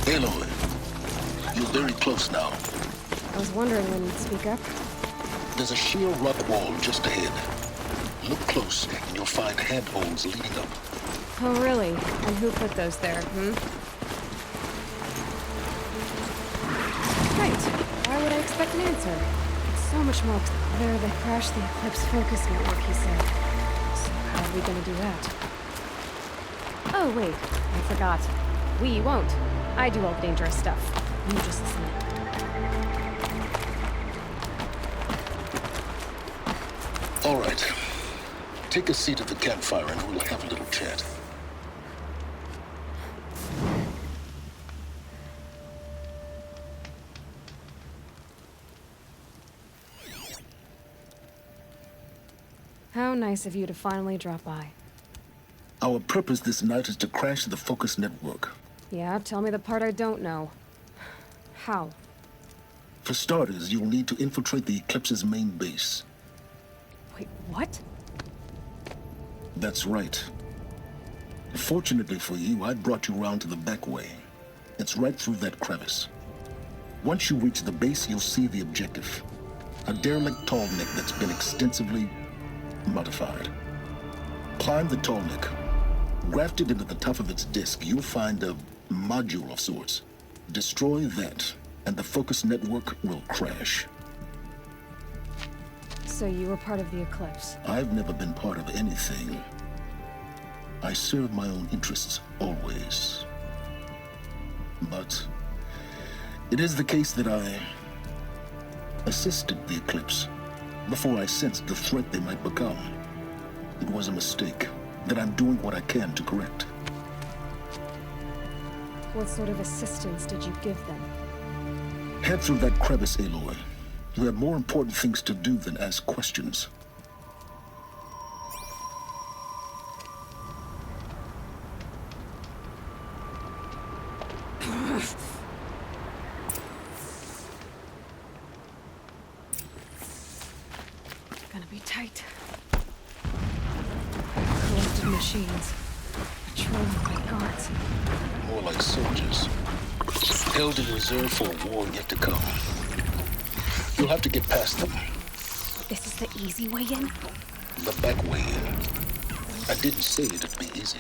Aloy, you're very close now. I was wondering when you'd speak up. There's a sheer rock wall just ahead. Look close, and you'll find handholds leading up. Oh, really? And who put those there, Right. Why would I expect an answer? It's so much more there they crashed the Eclipse focus network, he said. So how are we gonna do that? Oh, wait. I forgot. We won't. I do all the dangerous stuff. You just listen in. All right. Take a seat at the campfire and we'll have a little chat. How nice of you to finally drop by. Our purpose this night is to crash the Focus network. Yeah, tell me the part I don't know. How? For starters, you'll need to infiltrate the Eclipse's main base. Wait, what? That's right. Fortunately for you, I brought you round to the back way. It's right through that crevice. Once you reach the base, you'll see the objective. A derelict tall neck that's been extensively modified. Climb the tall neck. Grafted into the top of its disk, you'll find a module of sorts. Destroy that, and the Focus network will crash. So you were part of the Eclipse? I've never been part of anything. I serve my own interests, always. But it is the case that I assisted the Eclipse before I sensed the threat they might become. It was a mistake that I'm doing what I can to correct. What sort of assistance did you give them? Head through that crevice, Aloy. You have more important things to do than ask questions. Gonna be tight. Collected machines. Patrolling by guards. More like soldiers. Held in reserve for a war yet to come. You'll have to get past them. This is the easy way in? The back way in. I didn't say it'd be easy.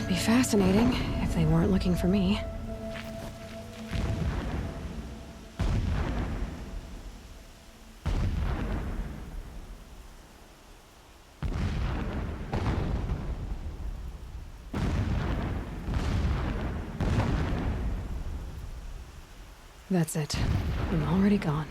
Be fascinating if they weren't looking for me. That's it. I'm already gone.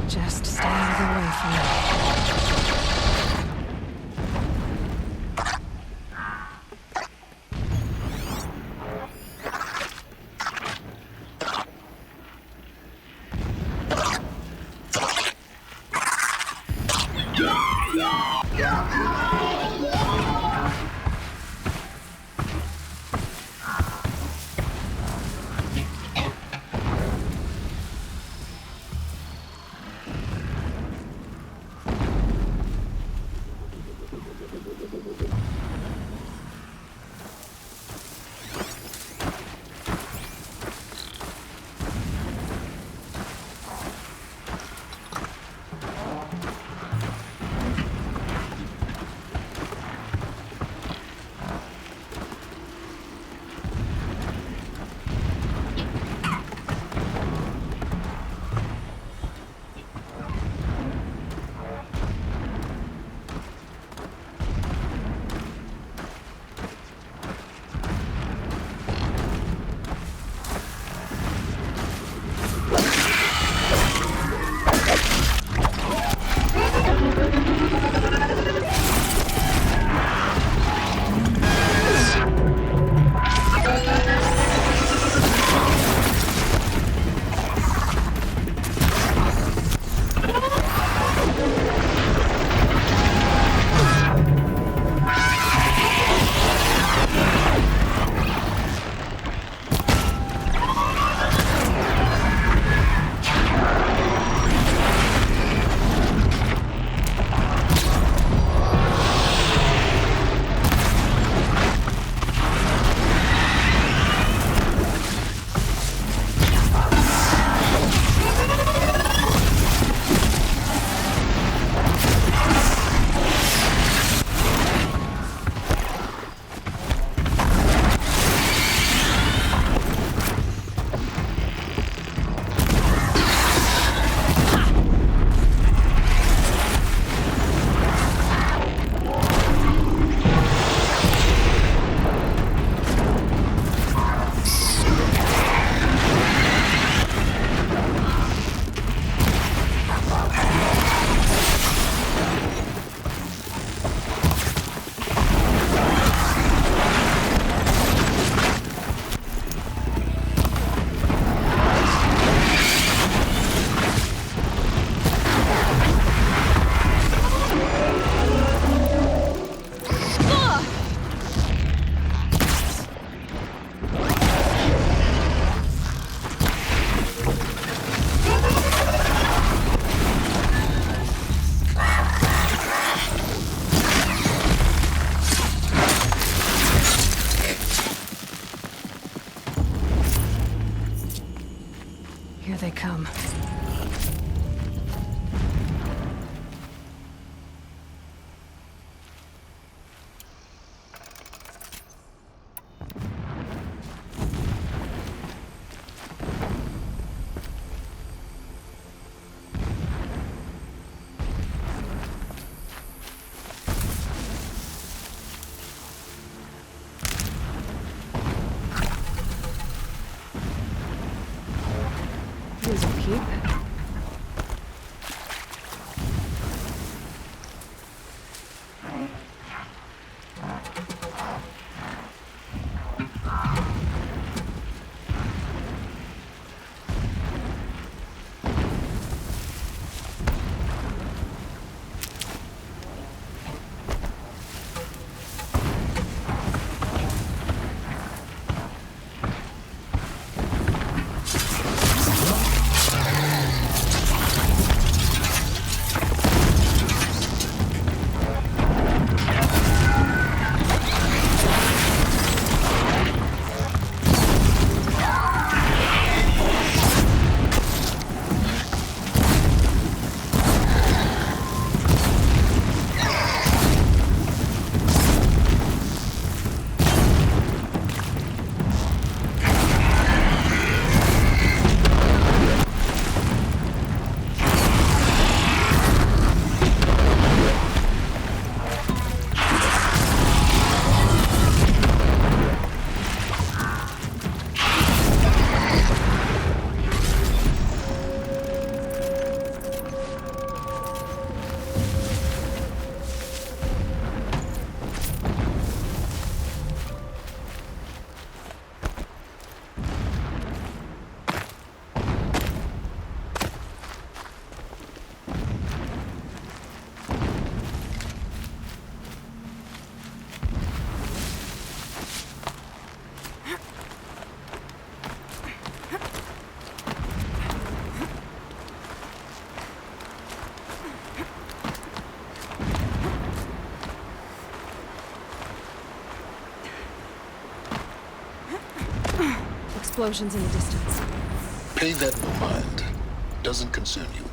Just stay out of the way for now. Here they come. Here's a keep. explosions in the distance. Pay that no mind. Doesn't concern you.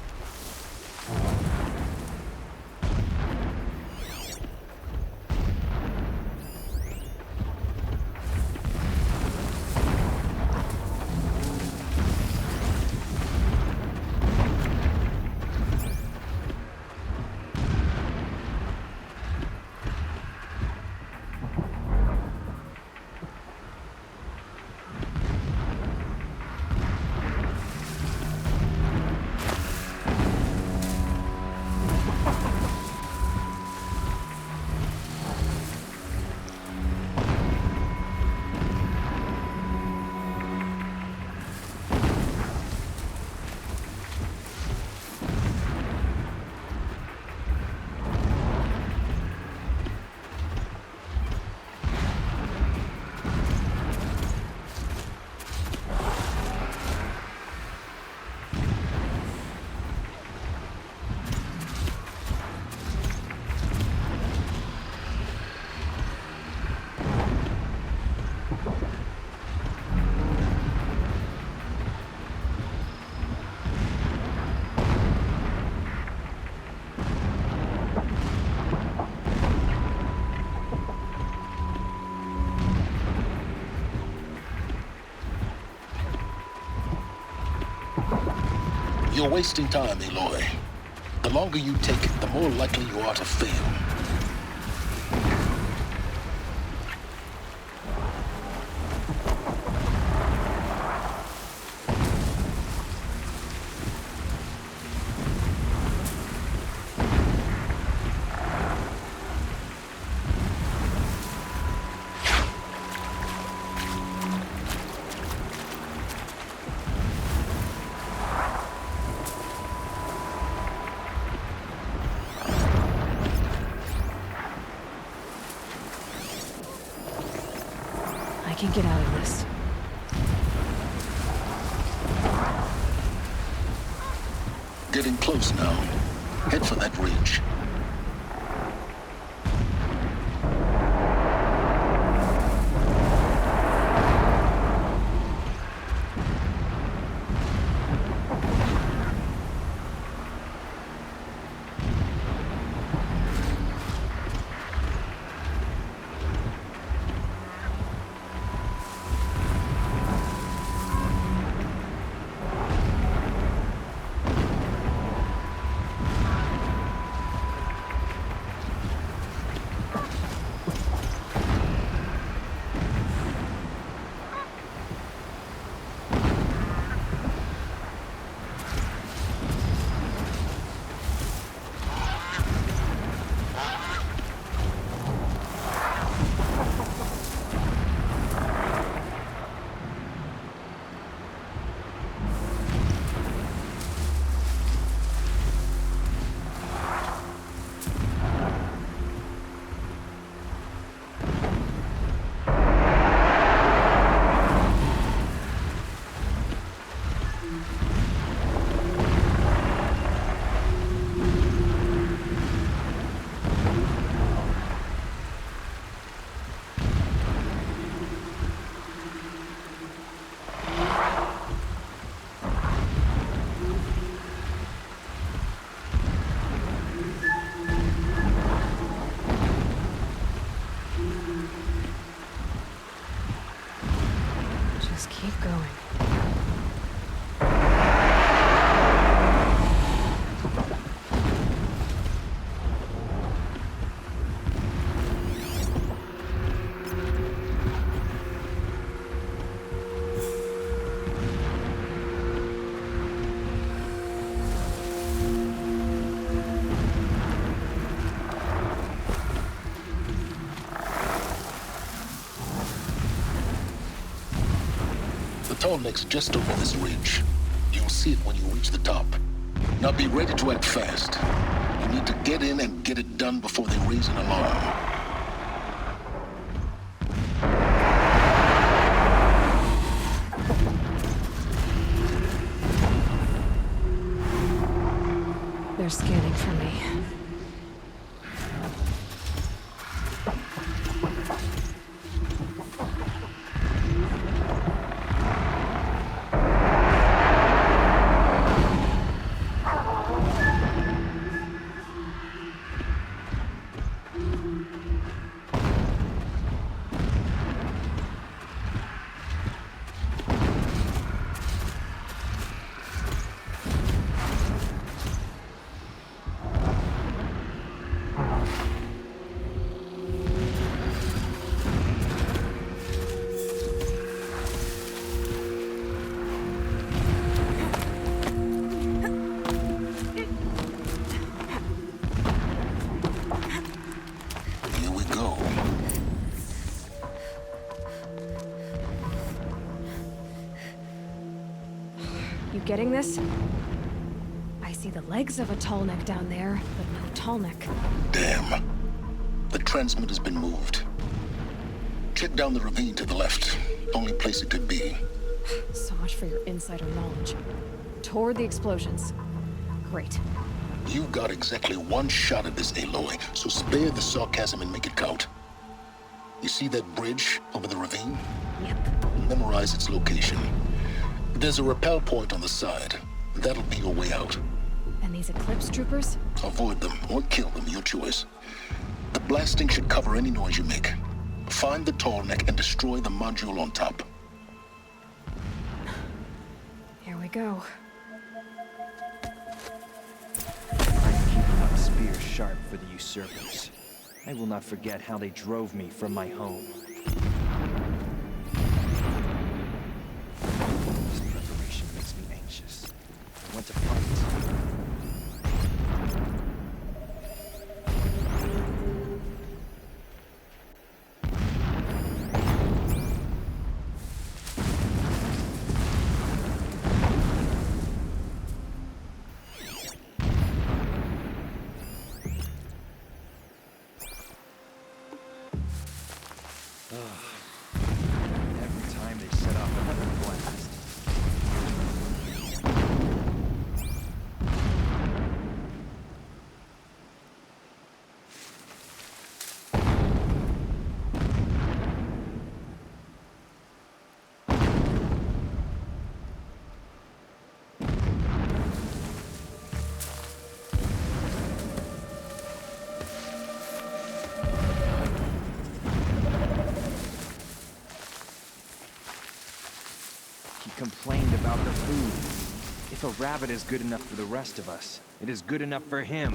You're wasting time, Aloy. The longer you take it, the more likely you are to fail. I can get out of this. Getting close now. Head for that ridge. Just keep going. The Tallneck's just over this ridge. You'll see it when you reach the top. Now be ready to act fast. You need to get in and get it done before they raise an alarm. They're scanning for me. getting this? I see the legs of a tall neck down there, but no tall neck. Damn. The transmitter's been moved. Check down the ravine to the left. Only place it could be. So much for your insider knowledge. Toward the explosions. Great. You got exactly one shot at this, Aloy, so spare the sarcasm and make it count. You see that bridge over the ravine? Yep. Memorize its location. There's a rappel point on the side. That'll be your way out. And these Eclipse troopers? Avoid them or kill them, your choice. The blasting should cover any noise you make. Find the tall neck and destroy the module on top. Here we go. I'm keeping up spears sharp for the usurpers. I will not forget how they drove me from my home. This preparation makes me anxious. I want to fight. Every time they set off another blast. He complained about the food. If a rabbit is good enough for the rest of us, it is good enough for him.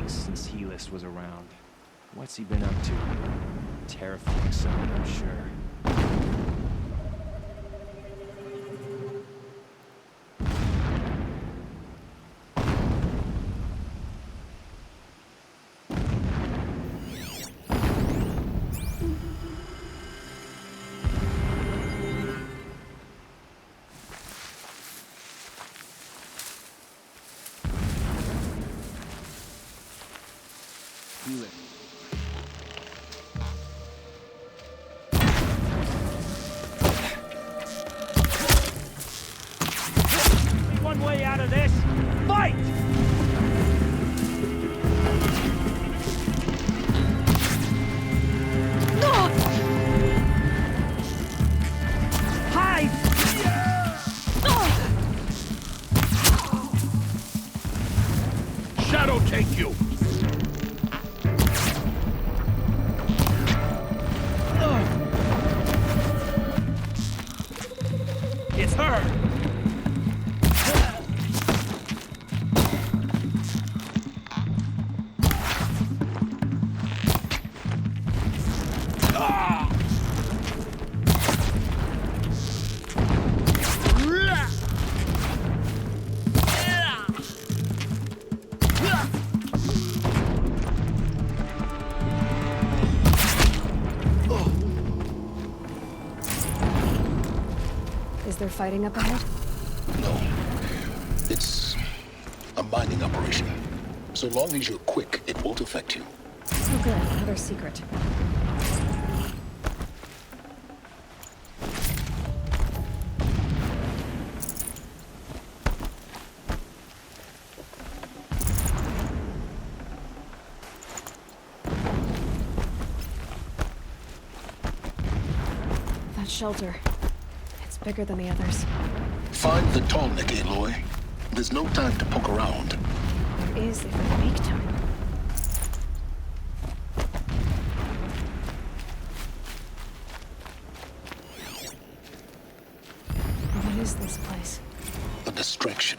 Since Helis was around. What's he been up to? Terrifying someone, I'm sure. Helis. One way out of this. Fight! Hide! Shadow take you! It's her! Is there fighting up ahead? No. It's a mining operation. So long as you're quick, it won't affect you. Oh good, another secret. That shelter. It's bigger than the others. Find the tall neck, Aloy. There's no time to poke around. There is if I make time. What is this place? A distraction.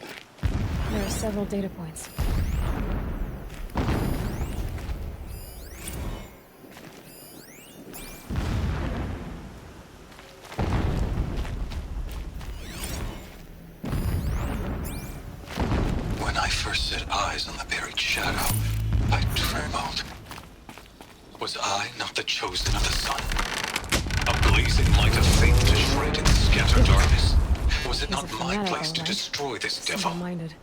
There are several data points. set eyes on the buried shadow, I trembled. Was I not the chosen of the sun? A blazing light of fate to shred and scatter darkness? Was it He's not a my fanatic, place to all right. destroy this devil? Simple-minded.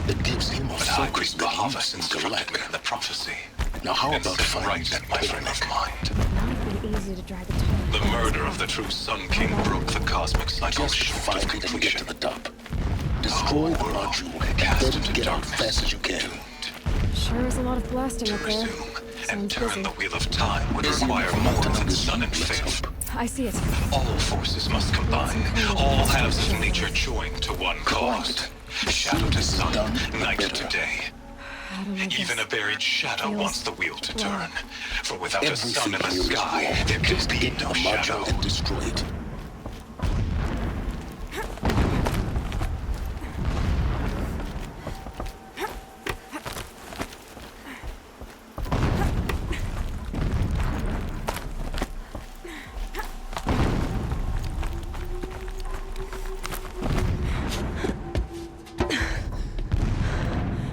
It gives him a But I was focus that Bahavas you instructed me in the prophecy. Now how And about set finding right that my frame of mind? Not been easy to drag a tone. The murder of the true Sun King broke the cosmic cycle Just short find of it and get completion. to the top. Destroy the module and then get out fast as you can. Sure is a lot of blasting To up there. resume and Sounds turn busy. the wheel of time would Busy require enough more not to than notice sun you, and let's faith. hope. I see it. All forces must combine, all halves of nature join to one cause. Shadow to sun, night to day. How do I Even a guess? buried shadow Feels wants the wheel to wrong. turn. For without a sun Everything in the here is sky, wrong. there can Just be get to no the shadow. module and destroy it.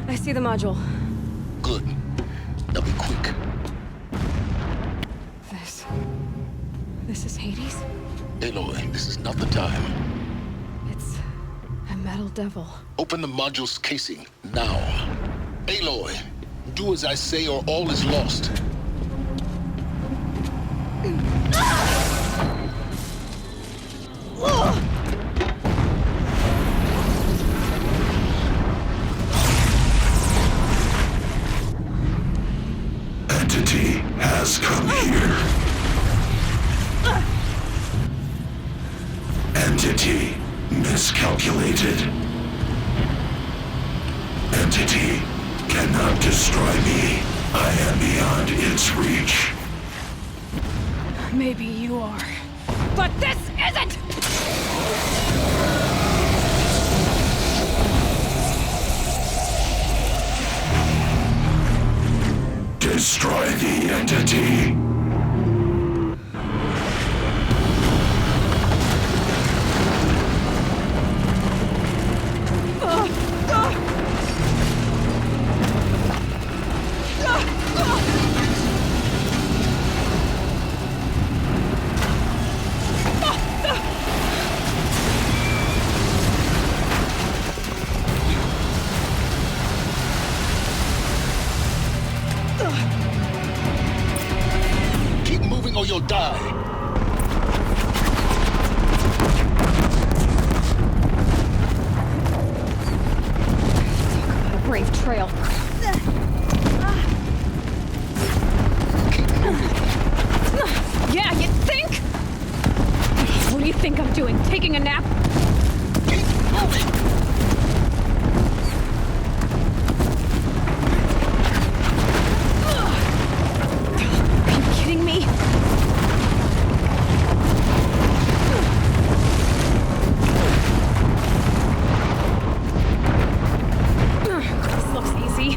I see the module. Good. Now be quick. This is Hades? Aloy, this is not the time. It's a metal devil. Open the module's casing, now. Aloy, do as I say or all is lost. Entity has come here. Entity miscalculated. Entity cannot destroy me. I am beyond its reach. Maybe you are. But this isn't! Destroy the entity. Keep moving or you'll die. A brave trail. Yeah, you think? What do you think I'm doing? Taking a nap? Keep moving! Are you kidding me? This looks easy.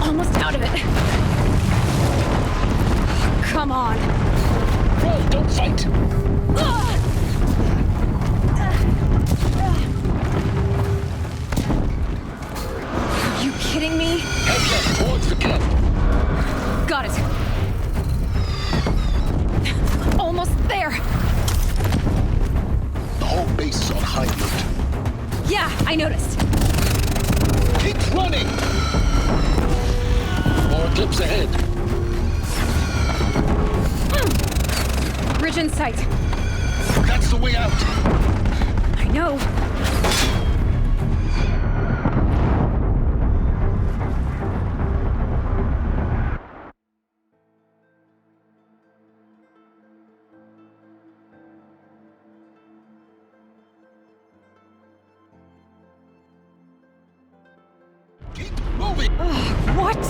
Almost out of it. Come on. Bro, don't fight! Are you kidding me? Head left towards the camp. Got it. Almost there. The whole base is on high alert. Yeah, I noticed. Keep running! More eclipse ahead. Bridge in sight. That's the way out. I know. Keep moving! What?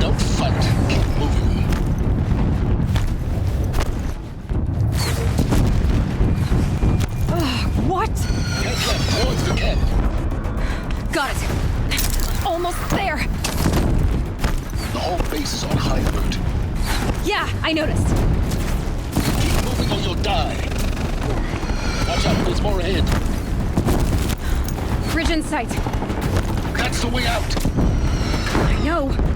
Don't fight. Keep moving. What? Head left towards the camp. Got it. Almost there. The whole base is on high alert. Yeah, I noticed. Keep moving or you'll die. Watch out, there's more ahead. Bridge in sight. That's the way out! I know.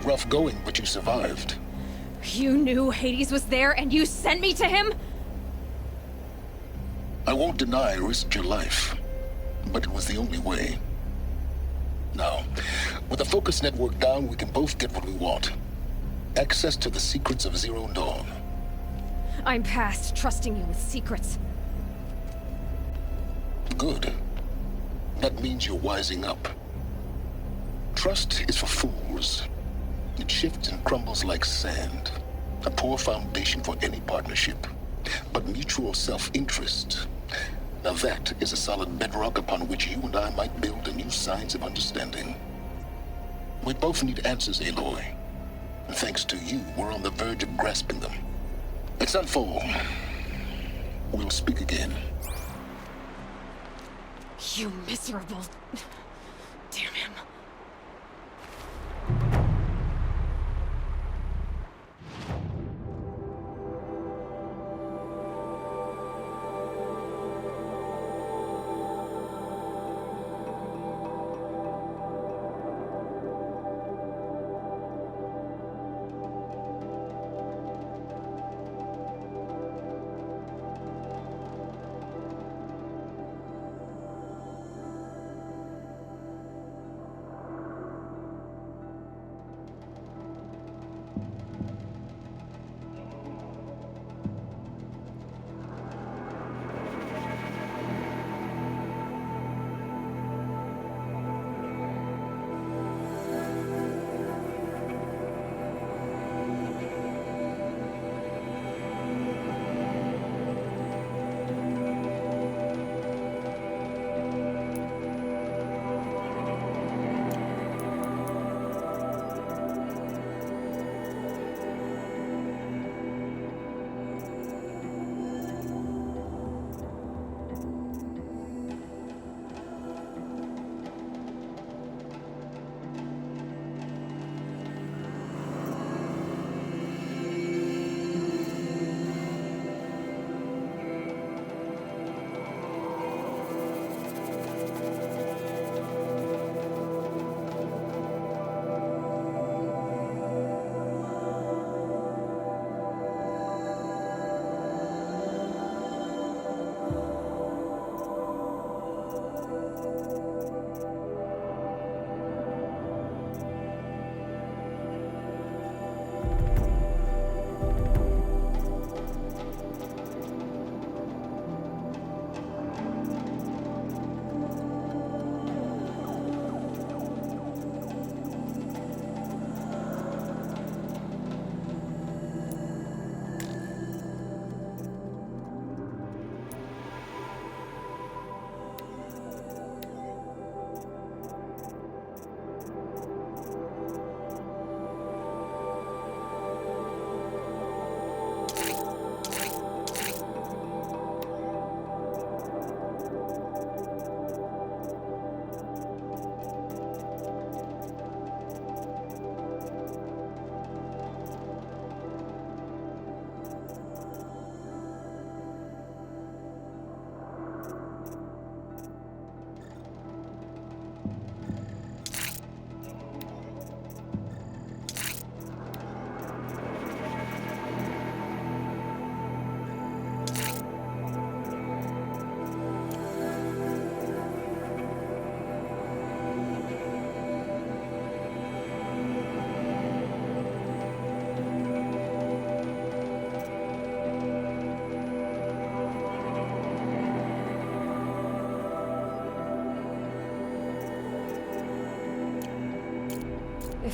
Rough going, but you survived. You knew Hades was there and you sent me to him? I won't deny I risked your life, but it was the only way. Now, with the focus network down, we can both get what we want. Access to the secrets of Zero Dawn. I'm past trusting you with secrets. Good. That means you're wising up. Trust is for fools. It shifts and crumbles like sand. A poor foundation for any partnership. But mutual self-interest, now that is a solid bedrock upon which you and I might build a new science of understanding. We both need answers, Aloy. And thanks to you, we're on the verge of grasping them. Let's unfold. We'll speak again. You miserable... Damn him.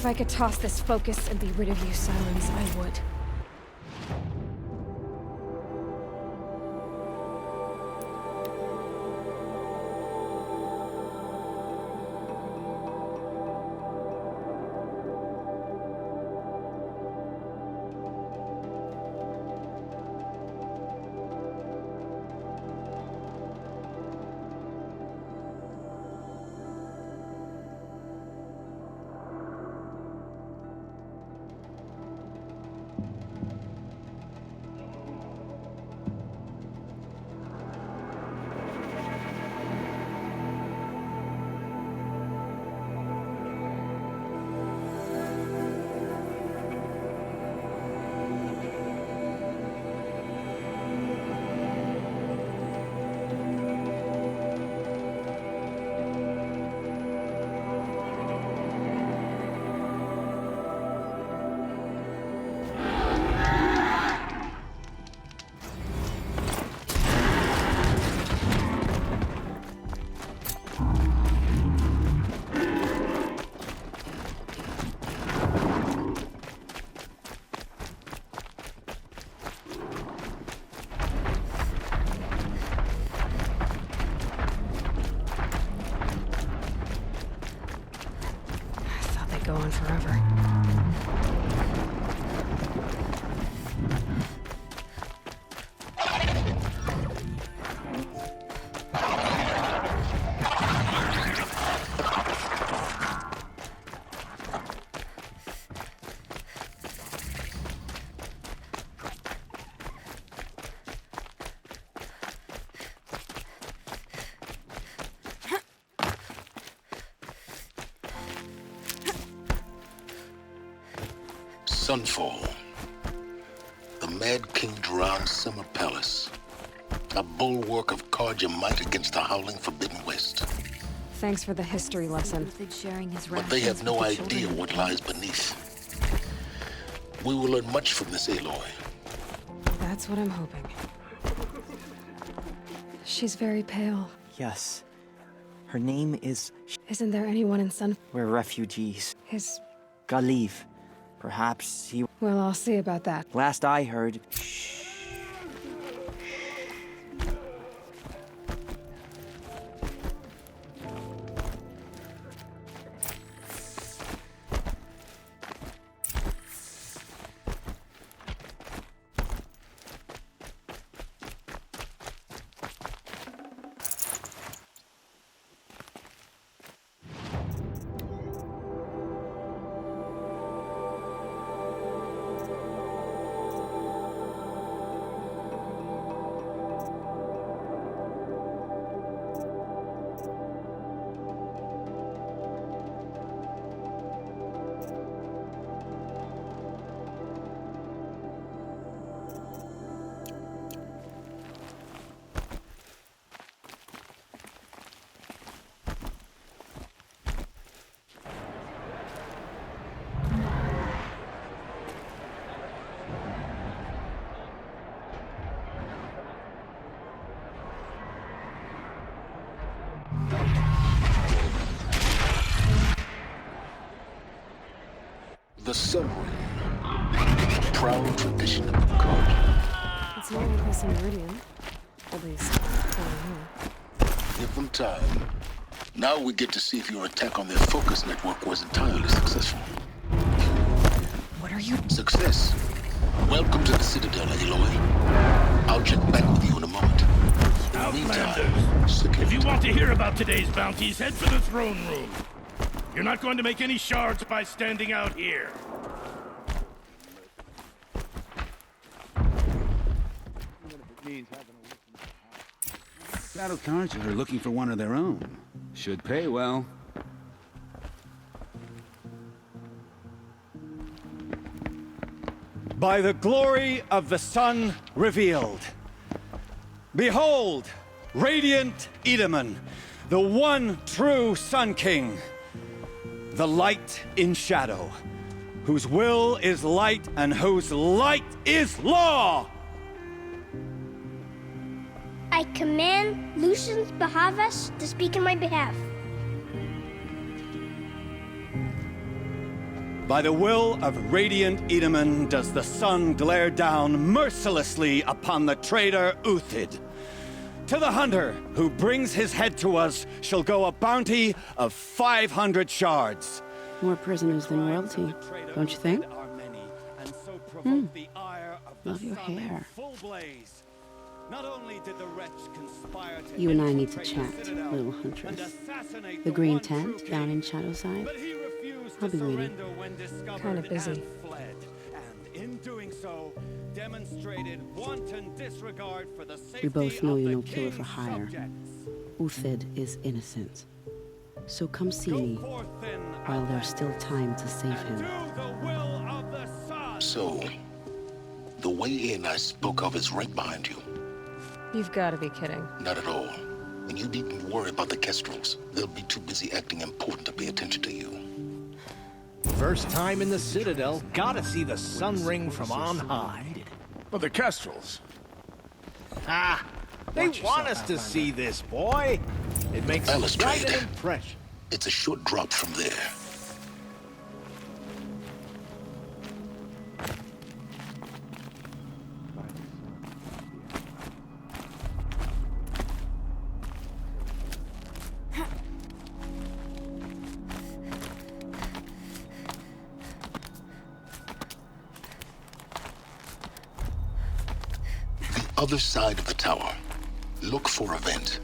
If I could toss this focus and be rid of you, Silence, I would. Go on forever. Sunfall. The Mad King drowned Summer Palace. A bulwark of Carja might against the howling Forbidden West. Thanks for the history lesson. But they have no idea what lies beneath. We will learn much from this Aloy. That's what I'm hoping. She's very pale. Yes. Her name is... Isn't there anyone in Sun... We're refugees. His... Galeev. Perhaps he... Well, I'll see about that. Last I heard... The Sun Ring. Proud tradition of the Carja. It's not like this in Meridian. At least, for now. Give them time. Now we get to see if your attack on their focus network was entirely successful. What are you... Success. Welcome to the Citadel, Aloy. I'll check back with you in a moment. Outlanders, if you want to hear about today's bounties, head for the throne room. You're not going to make any shards by standing out here. Shadow Carja are looking for one of their own. Should pay well. By the glory of the sun revealed. Behold, radiant Edaman, the one true Sun King. The light in shadow, whose will is light and whose light is law! I command Lucius Bahavas to speak in my behalf. By the will of Radiant Edaman does the sun glare down mercilessly upon the traitor Uthid. To the hunter who brings his head to us shall go a bounty of 500 shards. More prisoners than royalty, don't you think? Love your hair. Not only did the wretch conspire to You and I need to chat, little huntress. The green tent down in Shadowside? I'll be waiting. Kind of busy. And in doing so, demonstrated wanton disregard for the safety We both know of you're the no killer for king's hire. subjects. Uthid is innocent. So come see me Go forth then, while there's still time to save him. do the will of the sun. So, the way in I spoke of is right behind you. You've got to be kidding. Not at all. And you needn't worry about the Kestrels. They'll be too busy acting important to pay attention to you. First time in the Citadel, gotta see the sun ring from on high. But the Kestrels. Ah, they want us to see this, boy. It makes quite an impression. It's a short drop from there. Other side of the tower. Look for a vent.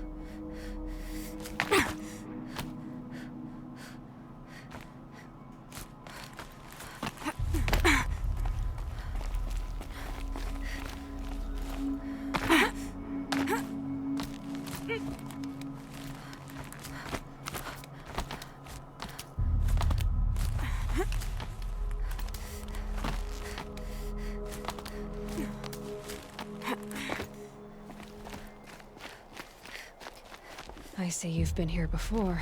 I see you've been here before.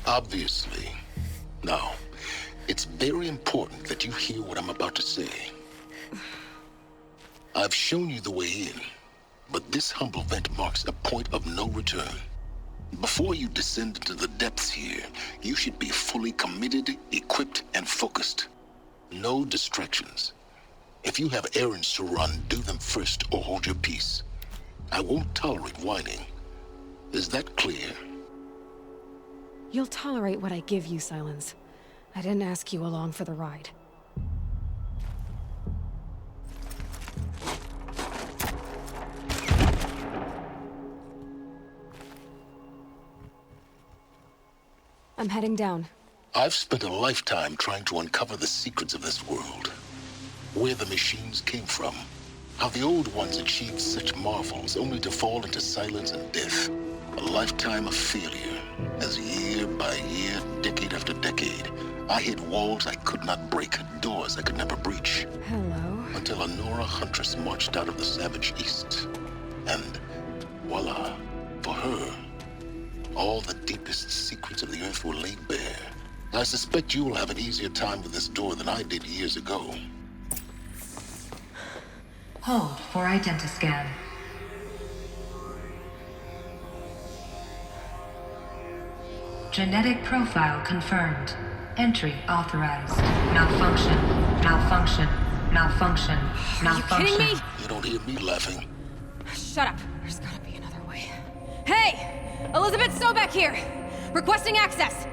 Obviously. Now, it's very important that you hear what I'm about to say. I've shown you the way in, but this humble vent marks a point of no return. Before you descend into the depths here, you should be fully committed, equipped, and focused. No distractions. If you have errands to run, do them first or hold your peace. I won't tolerate whining. Is that clear? You'll tolerate what I give you, Silence. I didn't ask you along for the ride. I'm heading down. I've spent a lifetime trying to uncover the secrets of this world. Where the machines came from. How the old ones achieved such marvels only to fall into silence and death. A lifetime of failure, as year by year, decade after decade, I hit walls I could not break, doors I could never breach. Hello. Until a Nora Huntress marched out of the savage east. And voila, for her, all the deepest secrets of the earth were laid bare. I suspect you'll have an easier time with this door than I did years ago. Hold for identiscan. Genetic profile confirmed. Entry authorized. Malfunction. Malfunction. Malfunction. Malfunction. Are you kidding me? You don't hear me laughing. Shut up. There's gotta be another way. Hey! Elizabeth Sobek here! Requesting access!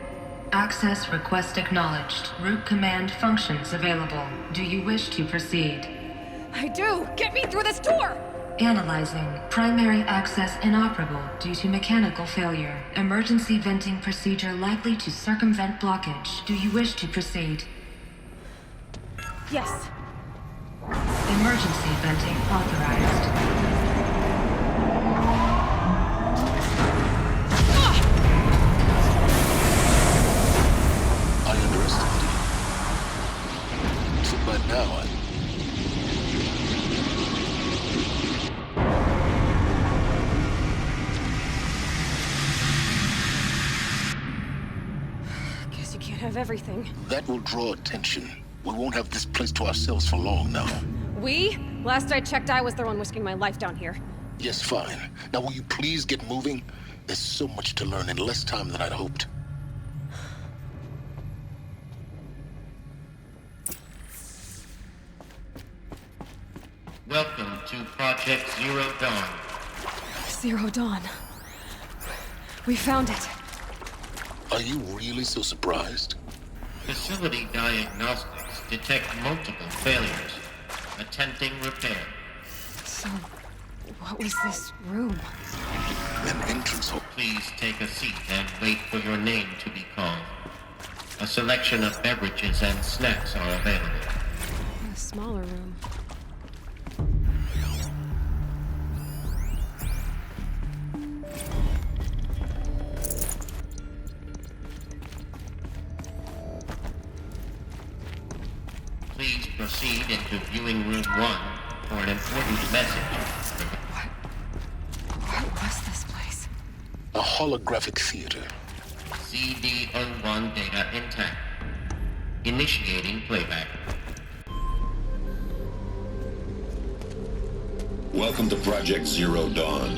Access request acknowledged. Root command functions available. Do you wish to proceed? I do! Get me through this door! Analyzing. Primary access inoperable due to mechanical failure. Emergency venting procedure likely to circumvent blockage. Do you wish to proceed? Yes. Emergency venting authorized. I underestimated you. So by now, Guess you can't have everything. that will draw attention. We won't have this place to ourselves for long now. We? Last I checked, I was the one risking my life down here. Yes, fine. Now will you please get moving? There's so much to learn in less time than I'd hoped. Welcome to Project Zero Dawn. Zero Dawn. We found it. Are you really so surprised? Facility diagnostics detect multiple failures. Attempting repair. So, what was this room? An entrance hole. Please take a seat and wait for your name to be called. A selection of beverages and snacks are available. A smaller room. Please proceed into viewing room 1 for an important message. What was this place? A holographic theater. CD01 data intact. Initiating playback. Welcome to Project Zero Dawn.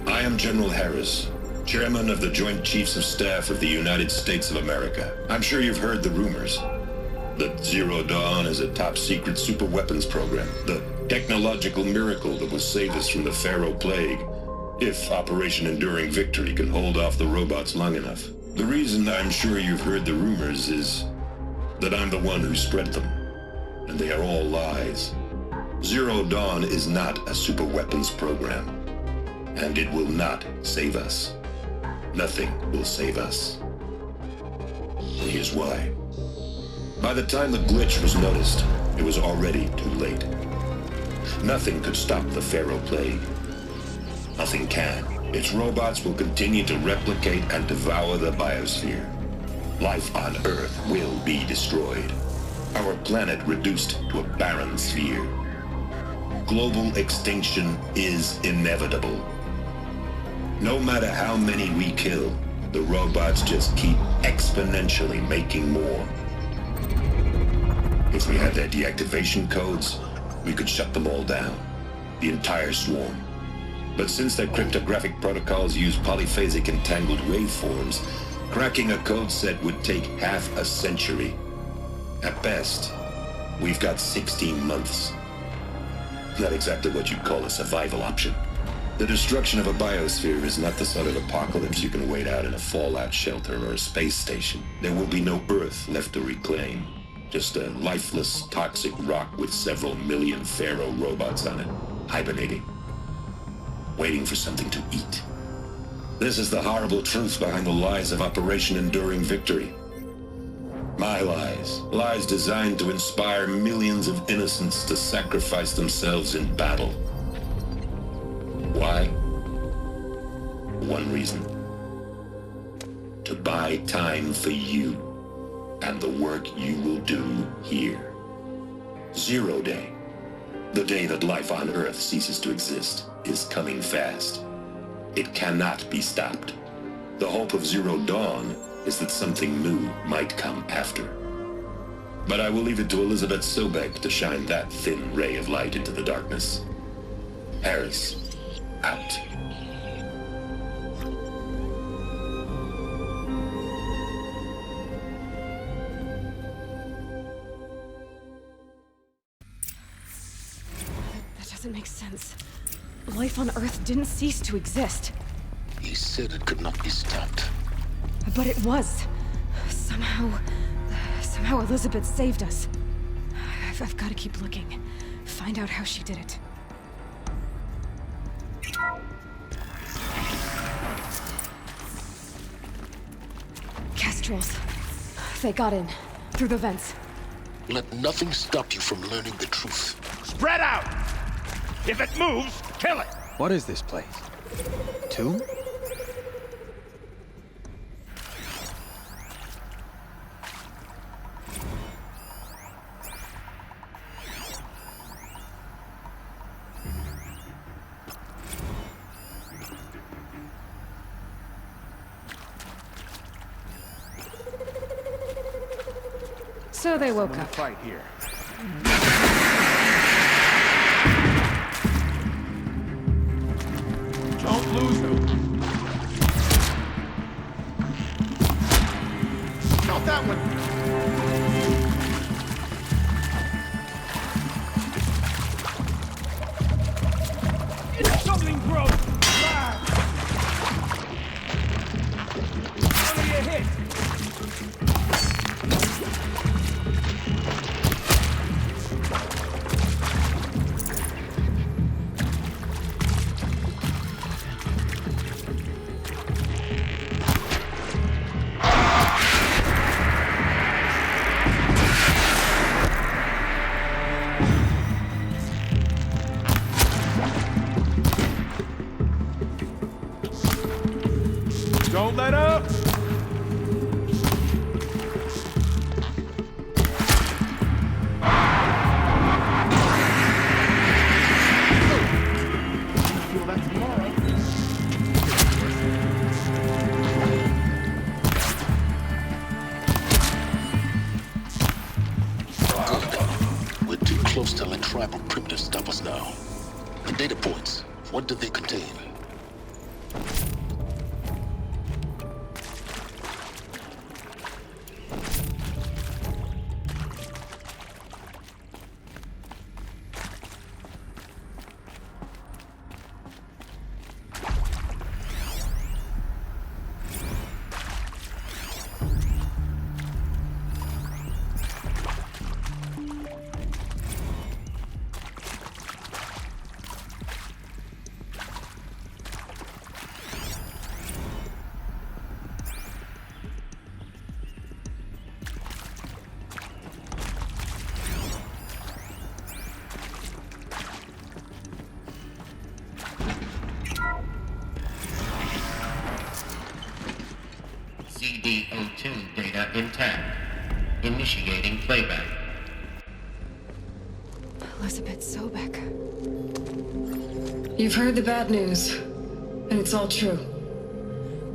I am General Harris, Chairman of the Joint Chiefs of Staff of the United States of America. I'm sure you've heard the rumors that Zero Dawn is a top-secret super-weapons program, the technological miracle that will save us from the Pharaoh Plague, if Operation Enduring Victory can hold off the robots long enough. The reason I'm sure you've heard the rumors is that I'm the one who spread them, and they are all lies. Zero Dawn is not a super-weapons program, and it will not save us. Nothing will save us. Here's why. By the time the glitch was noticed, it was already too late. Nothing could stop the Pharaoh Plague. Nothing can. Its robots will continue to replicate and devour the biosphere. Life on Earth will be destroyed. Our planet reduced to a barren sphere. Global extinction is inevitable. No matter how many we kill, the robots just keep exponentially making more. If we had their deactivation codes, we could shut them all down. The entire swarm. But since their cryptographic protocols use polyphasic entangled waveforms, cracking a code set would take half a century. At best, we've got 16 months. Not exactly what you'd call a survival option. The destruction of a biosphere is not the sort of apocalypse you can wait out in a fallout shelter or a space station. There will be no Earth left to reclaim. Just a lifeless, toxic rock with several million Pharaoh robots on it, hibernating, waiting for something to eat. This is the horrible truth behind the lies of Operation Enduring Victory. My lies. Lies designed to inspire millions of innocents to sacrifice themselves in battle. Why? One reason. To buy time for you and the work you will do here. Zero Day, the day that life on Earth ceases to exist, is coming fast. It cannot be stopped. The hope of Zero Dawn is that something new might come after. But I will leave it to Elizabeth Sobek to shine that thin ray of light into the darkness. Harris, out. Doesn't make sense. Life on Earth didn't cease to exist. He said it could not be stopped. But it was. Somehow Elizabeth saved us. I've got to keep looking. Find out how she did it. Kestrels. They got in. Through the vents. Let nothing stop you from learning the truth. Spread out! If it moves, kill it! What is this place? Tomb? So they woke up. Fight here. Don't lose them. Not that one. Don't let up! We're too close to let tribal primitives stop us now. The data points, what do they contain? CD02 data intact. Initiating playback. Elizabeth Sobek. You've heard the bad news, and it's all true.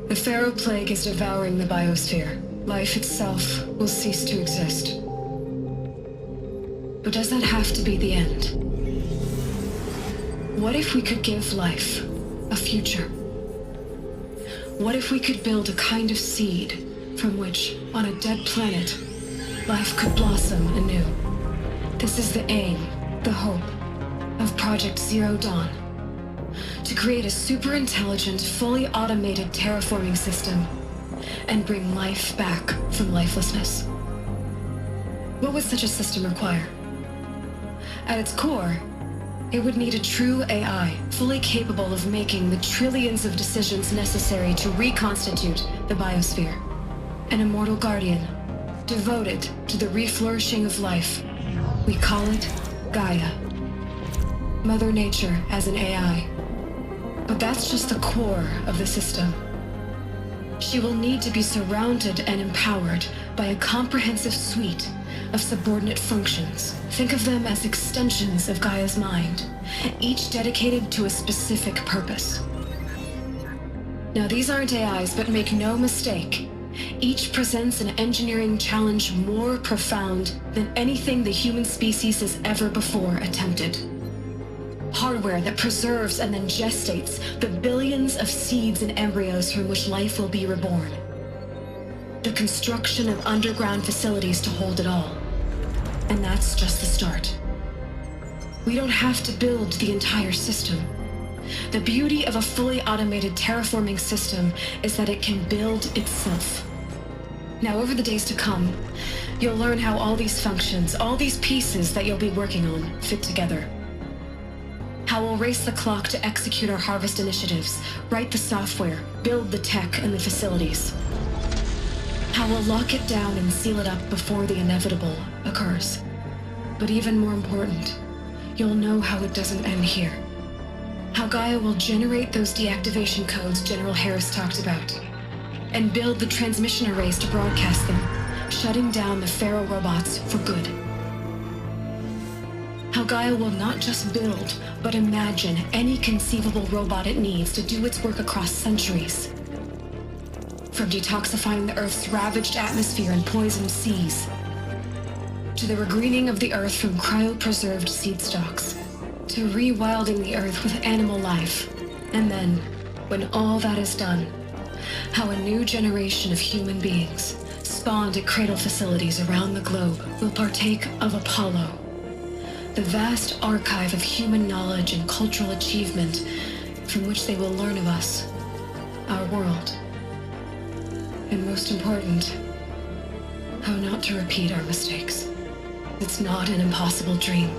The Pharaoh Plague is devouring the biosphere. Life itself will cease to exist. But does that have to be the end? What if we could give life a future? What if we could build a kind of seed from which, on a dead planet, life could blossom anew? This is the aim, the hope, of Project Zero Dawn. To create a super-intelligent, fully automated terraforming system and bring life back from lifelessness. What would such a system require? At its core, it would need a true AI, fully capable of making the trillions of decisions necessary to reconstitute the biosphere. An immortal guardian, devoted to the reflourishing of life. We call it Gaia. Mother Nature as an AI. But that's just the core of the system. She will need to be surrounded and empowered by a comprehensive suite of subordinate functions. Think of them as extensions of Gaia's mind, each dedicated to a specific purpose. Now, these aren't AIs, but make no mistake, each presents an engineering challenge more profound than anything the human species has ever before attempted. Hardware that preserves and then gestates the billions of seeds and embryos from which life will be reborn. The construction of underground facilities to hold it all. And that's just the start. We don't have to build the entire system. The beauty of a fully automated terraforming system is that it can build itself. Now, over the days to come, you'll learn how all these functions, all these pieces that you'll be working on, fit together. How we'll race the clock to execute our harvest initiatives, write the software, build the tech and the facilities. How we'll lock it down and seal it up before the inevitable occurs. But even more important, you'll know how it doesn't end here. How Gaia will generate those deactivation codes General Harris talked about, and build the transmission arrays to broadcast them, shutting down the Pharaoh robots for good. How Gaia will not just build, but imagine any conceivable robot it needs to do its work across centuries. From detoxifying the Earth's ravaged atmosphere and poisoned seas, to the regreening of the Earth from cryopreserved seed stalks, to rewilding the Earth with animal life. And then, when all that is done, how a new generation of human beings, spawned at cradle facilities around the globe, will partake of Apollo, the vast archive of human knowledge and cultural achievement from which they will learn of us, our world. And most important, how not to repeat our mistakes. It's not an impossible dream.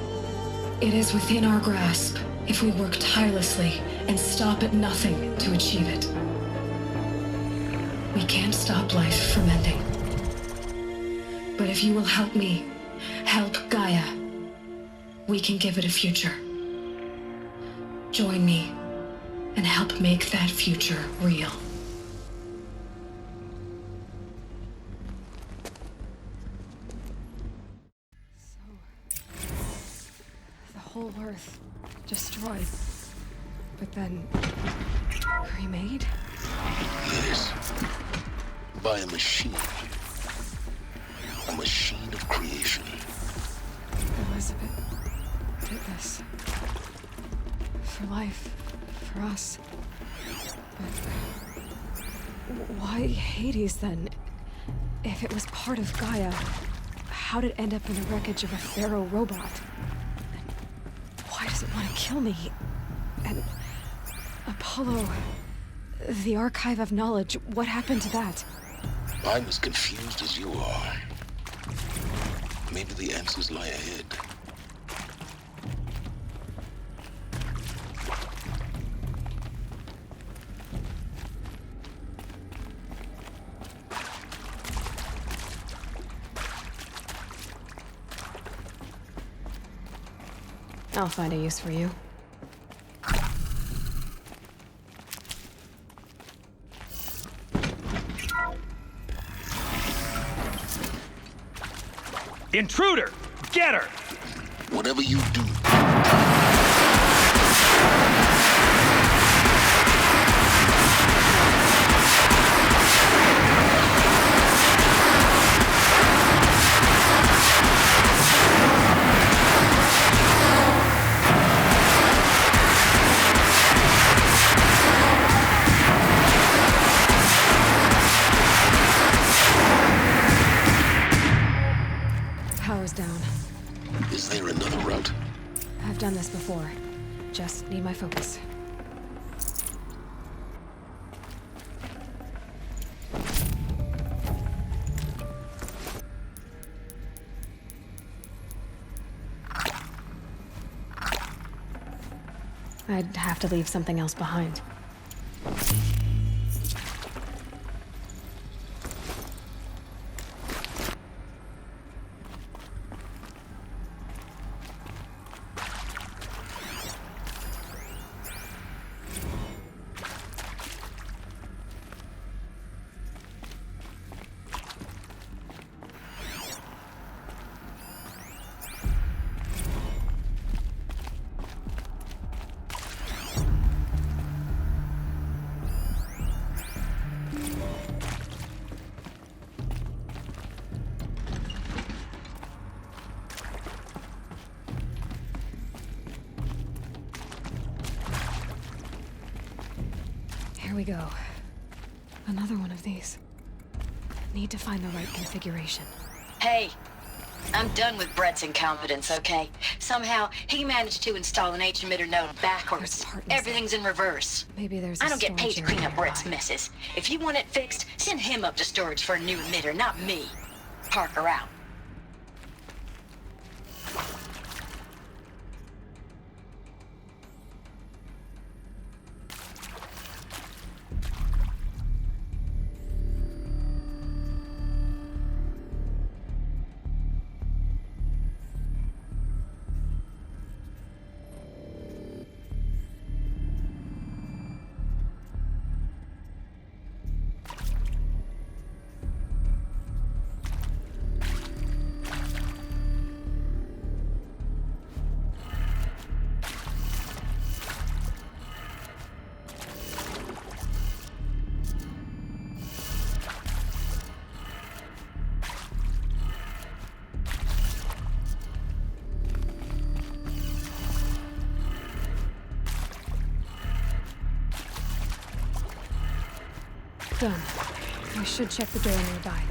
It is within our grasp if we work tirelessly and stop at nothing to achieve it. We can't stop life from ending. But if you will help me, help Gaia, we can give it a future. Join me and help make that future real. destroyed, but then remade? Yes. By a machine. A machine of creation. Elizabeth did this. For life. For us. But why Hades then? If it was part of Gaia, how did it end up in the wreckage of a Pharaoh robot? And why does it want to kill me? And Apollo, the Archive of Knowledge, what happened to that? I'm as confused as you are. Maybe the answers lie ahead. I'll find a use for you. Intruder! Get her! Whatever you do. Power's down. Is there another route? I've done this before. Just need my focus. I'd have to leave something else behind. Here we go. Another one of these. Need to find the right configuration. Hey, I'm done with Brett's incompetence, okay? Somehow, he managed to install an H-emitter node backwards. Everything's in reverse. Maybe there's I don't get paid to clean up Brett's messes. If you want it fixed, send him up to storage for a new emitter, not me. Parker out. Done. I should check the door nearby.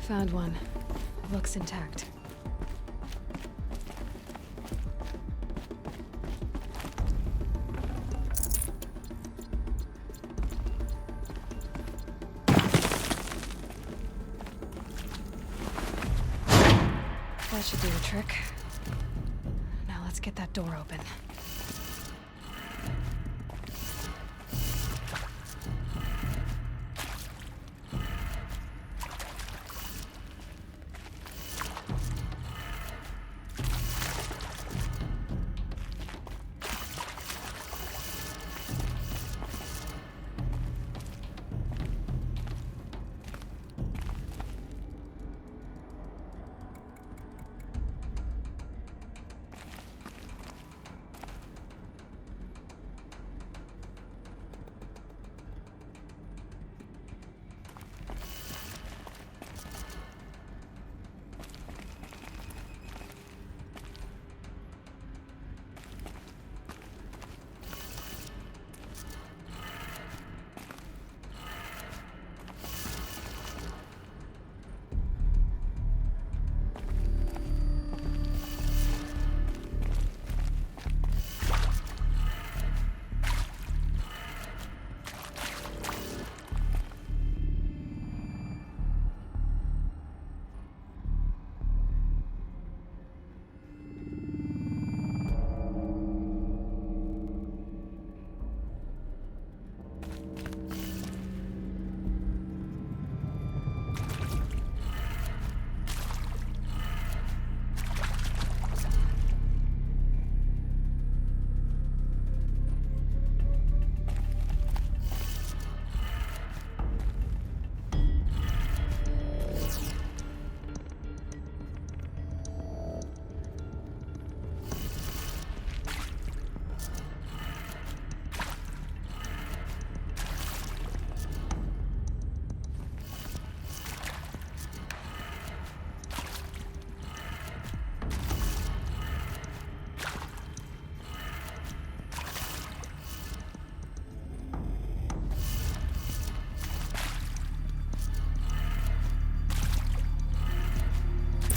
Found one. Looks intact. That should do the trick. Now let's get that door open.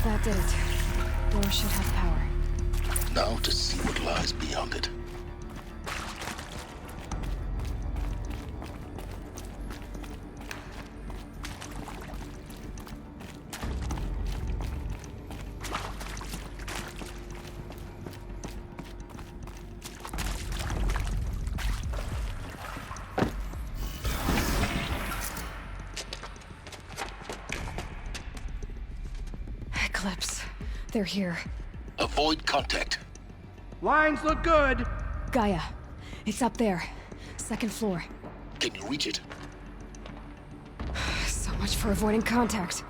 That did it. Door should have power. Now to see what lies beyond it. Eclipse. They're here. Avoid contact. Lines look good. Gaia. It's up there. Second floor. Can you reach it? So much for avoiding contact.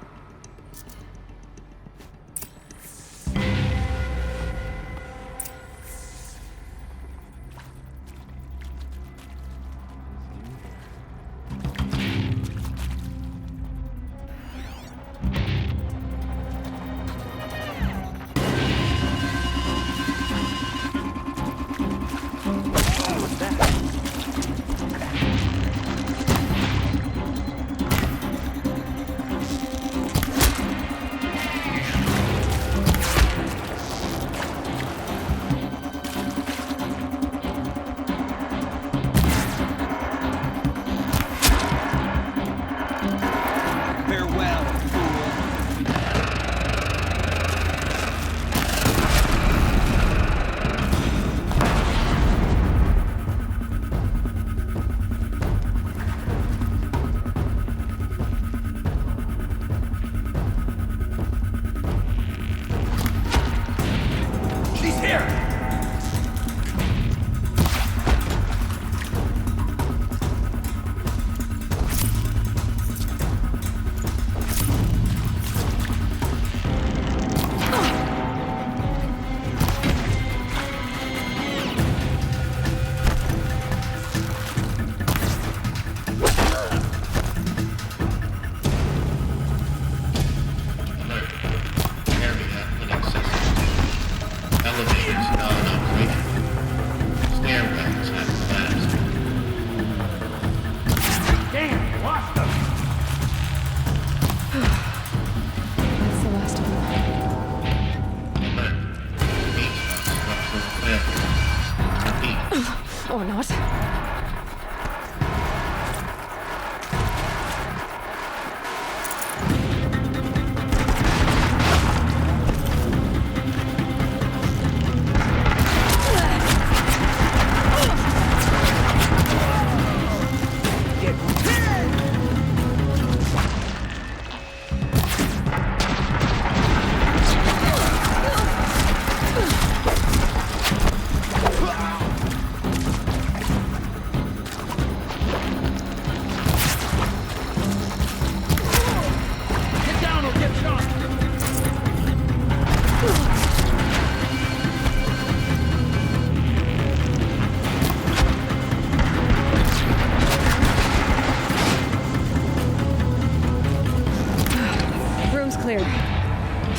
Or not.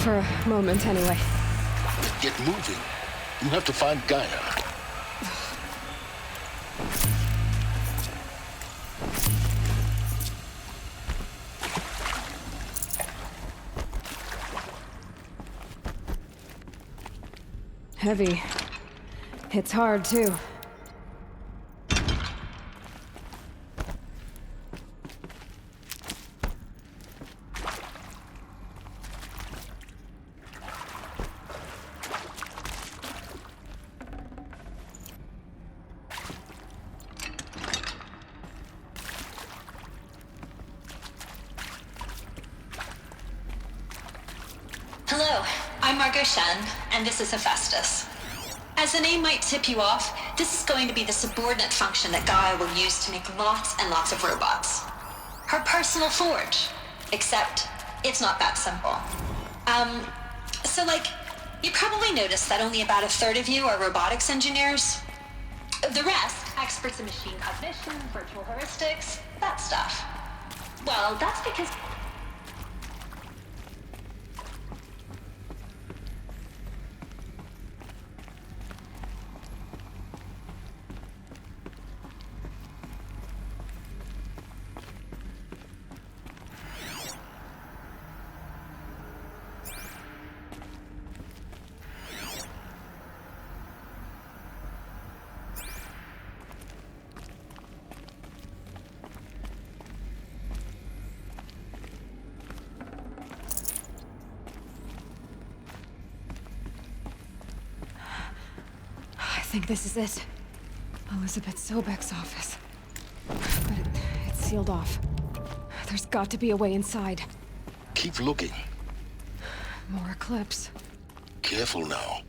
For a moment, anyway. Get moving. You have to find Gaia. Heavy. It's hard, too. Hello, I'm Margot Shen, and this is Hephaestus. As the name might tip you off, this is going to be the subordinate function that Gaia will use to make lots and lots of robots. Her personal forge. Except, it's not that simple. You probably noticed that only about a third of you are robotics engineers. The rest, experts in machine cognition, virtual heuristics, that stuff. Well, that's because... I think this is it. Elizabeth Sobek's office. But it's sealed off. There's got to be a way inside. Keep looking. More Eclipse. Careful now.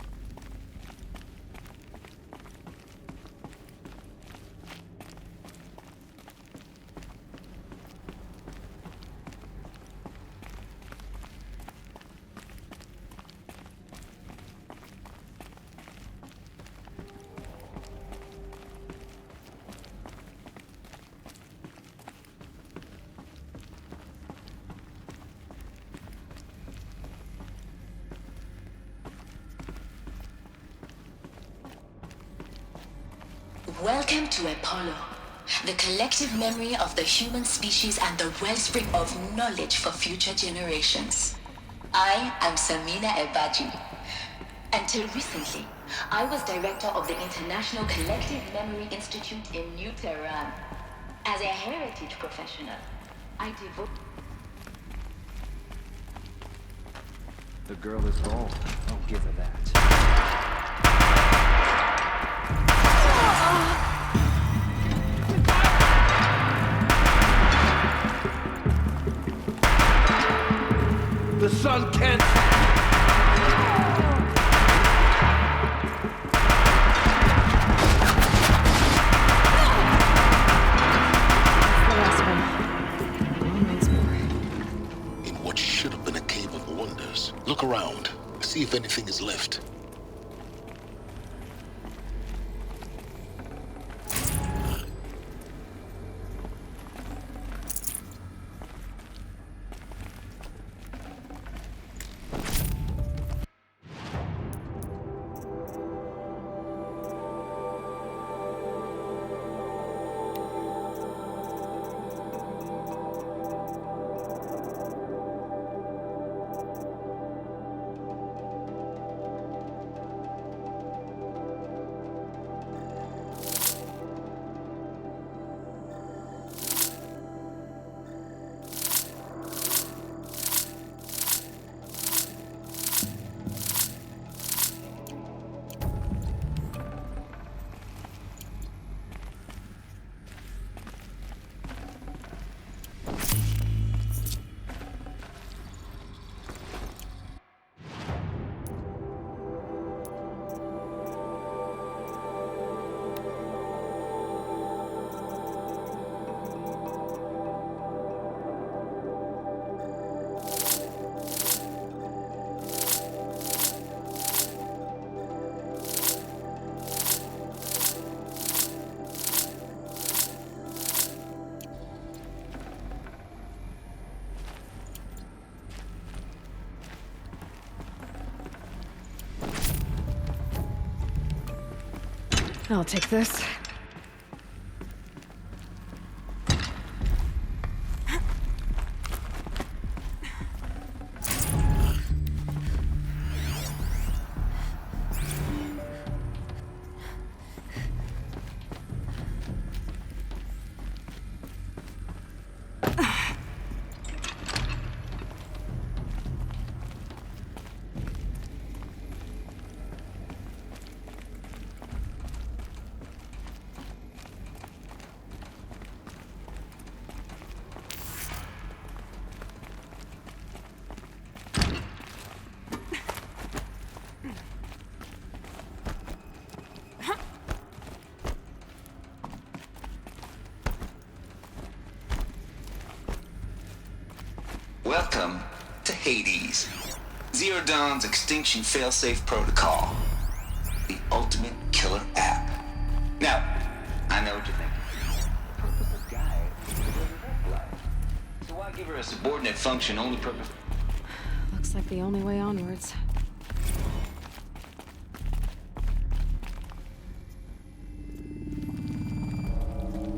Welcome to Apollo, the collective memory of the human species and the wellspring of knowledge for future generations. I am Samina Ebaji. Until recently, I was director of the International Collective Memory Institute in New Tehran. As a heritage professional, I devote... The girl is wrong. I'll give her that. The sun can't... The last one. Once more. In what should have been a cave of wonders. Look around. See if anything is left. I'll take this. Welcome to Hades, Zero Dawn's extinction failsafe protocol, the ultimate killer app. Now, I know what you're thinking. The purpose of Gaia is to live life. So why give her a subordinate function only purpose? Looks like the only way onwards.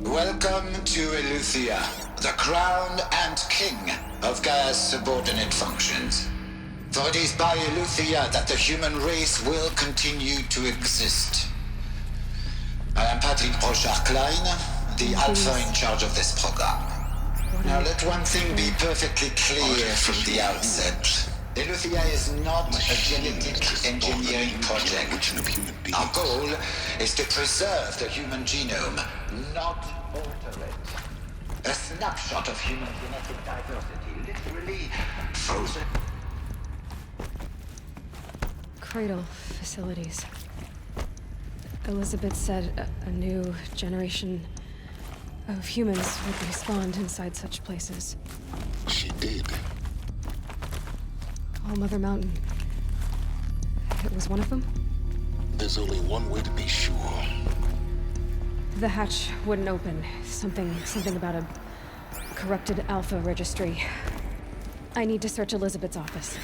Welcome to Eleuthia, the crown and king of Gaia's subordinate functions. For it is by Eleuthia that the human race will continue to exist. I am Patrick Brochard-Klein, the Alpha in charge of this program. Now let one thing be perfectly clear from the outset. Eleuthia is not a genetic engineering project. Our goal is to preserve the human genome, not alter it. A snapshot of human genetic diversity, literally frozen. Cradle facilities. Elizabeth said a new generation of humans would be spawned inside such places. She did. All Mother Mountain. It was one of them? There's only one way to be sure. The hatch wouldn't open. Something about a corrupted Alpha registry. I need to search Elizabeth's office.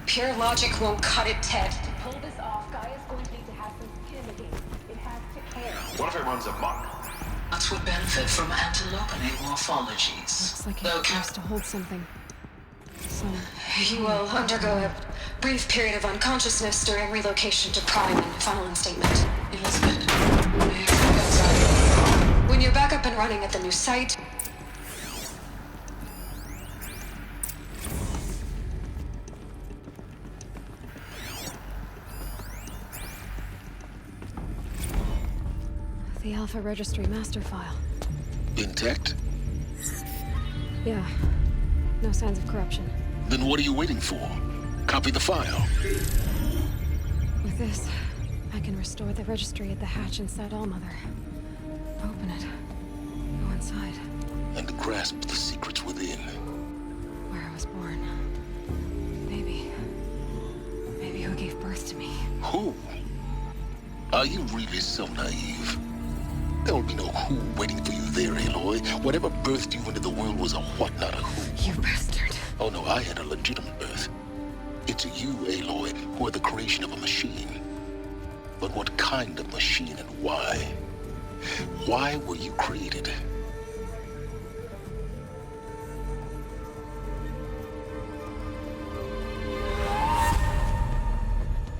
Pure logic won't cut it, Ted. To pull this off, Gaia's going to need to have some skin again. It has to care. What if it runs amok? That would benefit from antilopenate morphologies. Looks like it has to hold something. You will undergo a brief period of unconsciousness during relocation to Prime and final instatement. Elizabeth, when you're back up and running at the new site, the Alpha Registry master file. Intact? Yeah. No signs of corruption. Then what are you waiting for? Copy the file. With this, I can restore the registry at the hatch inside Allmother. Open it. Go inside. And grasp the secrets within. Where I was born. Maybe who gave birth to me. Who? Are you really so naive? There will be no who waiting for you there, Aloy. Whatever birthed you into the world was a what, not a who. You bastard. Oh no, I had a legitimate birth. It's you, Aloy, who are the creation of a machine. But what kind of machine and why? Why were you created?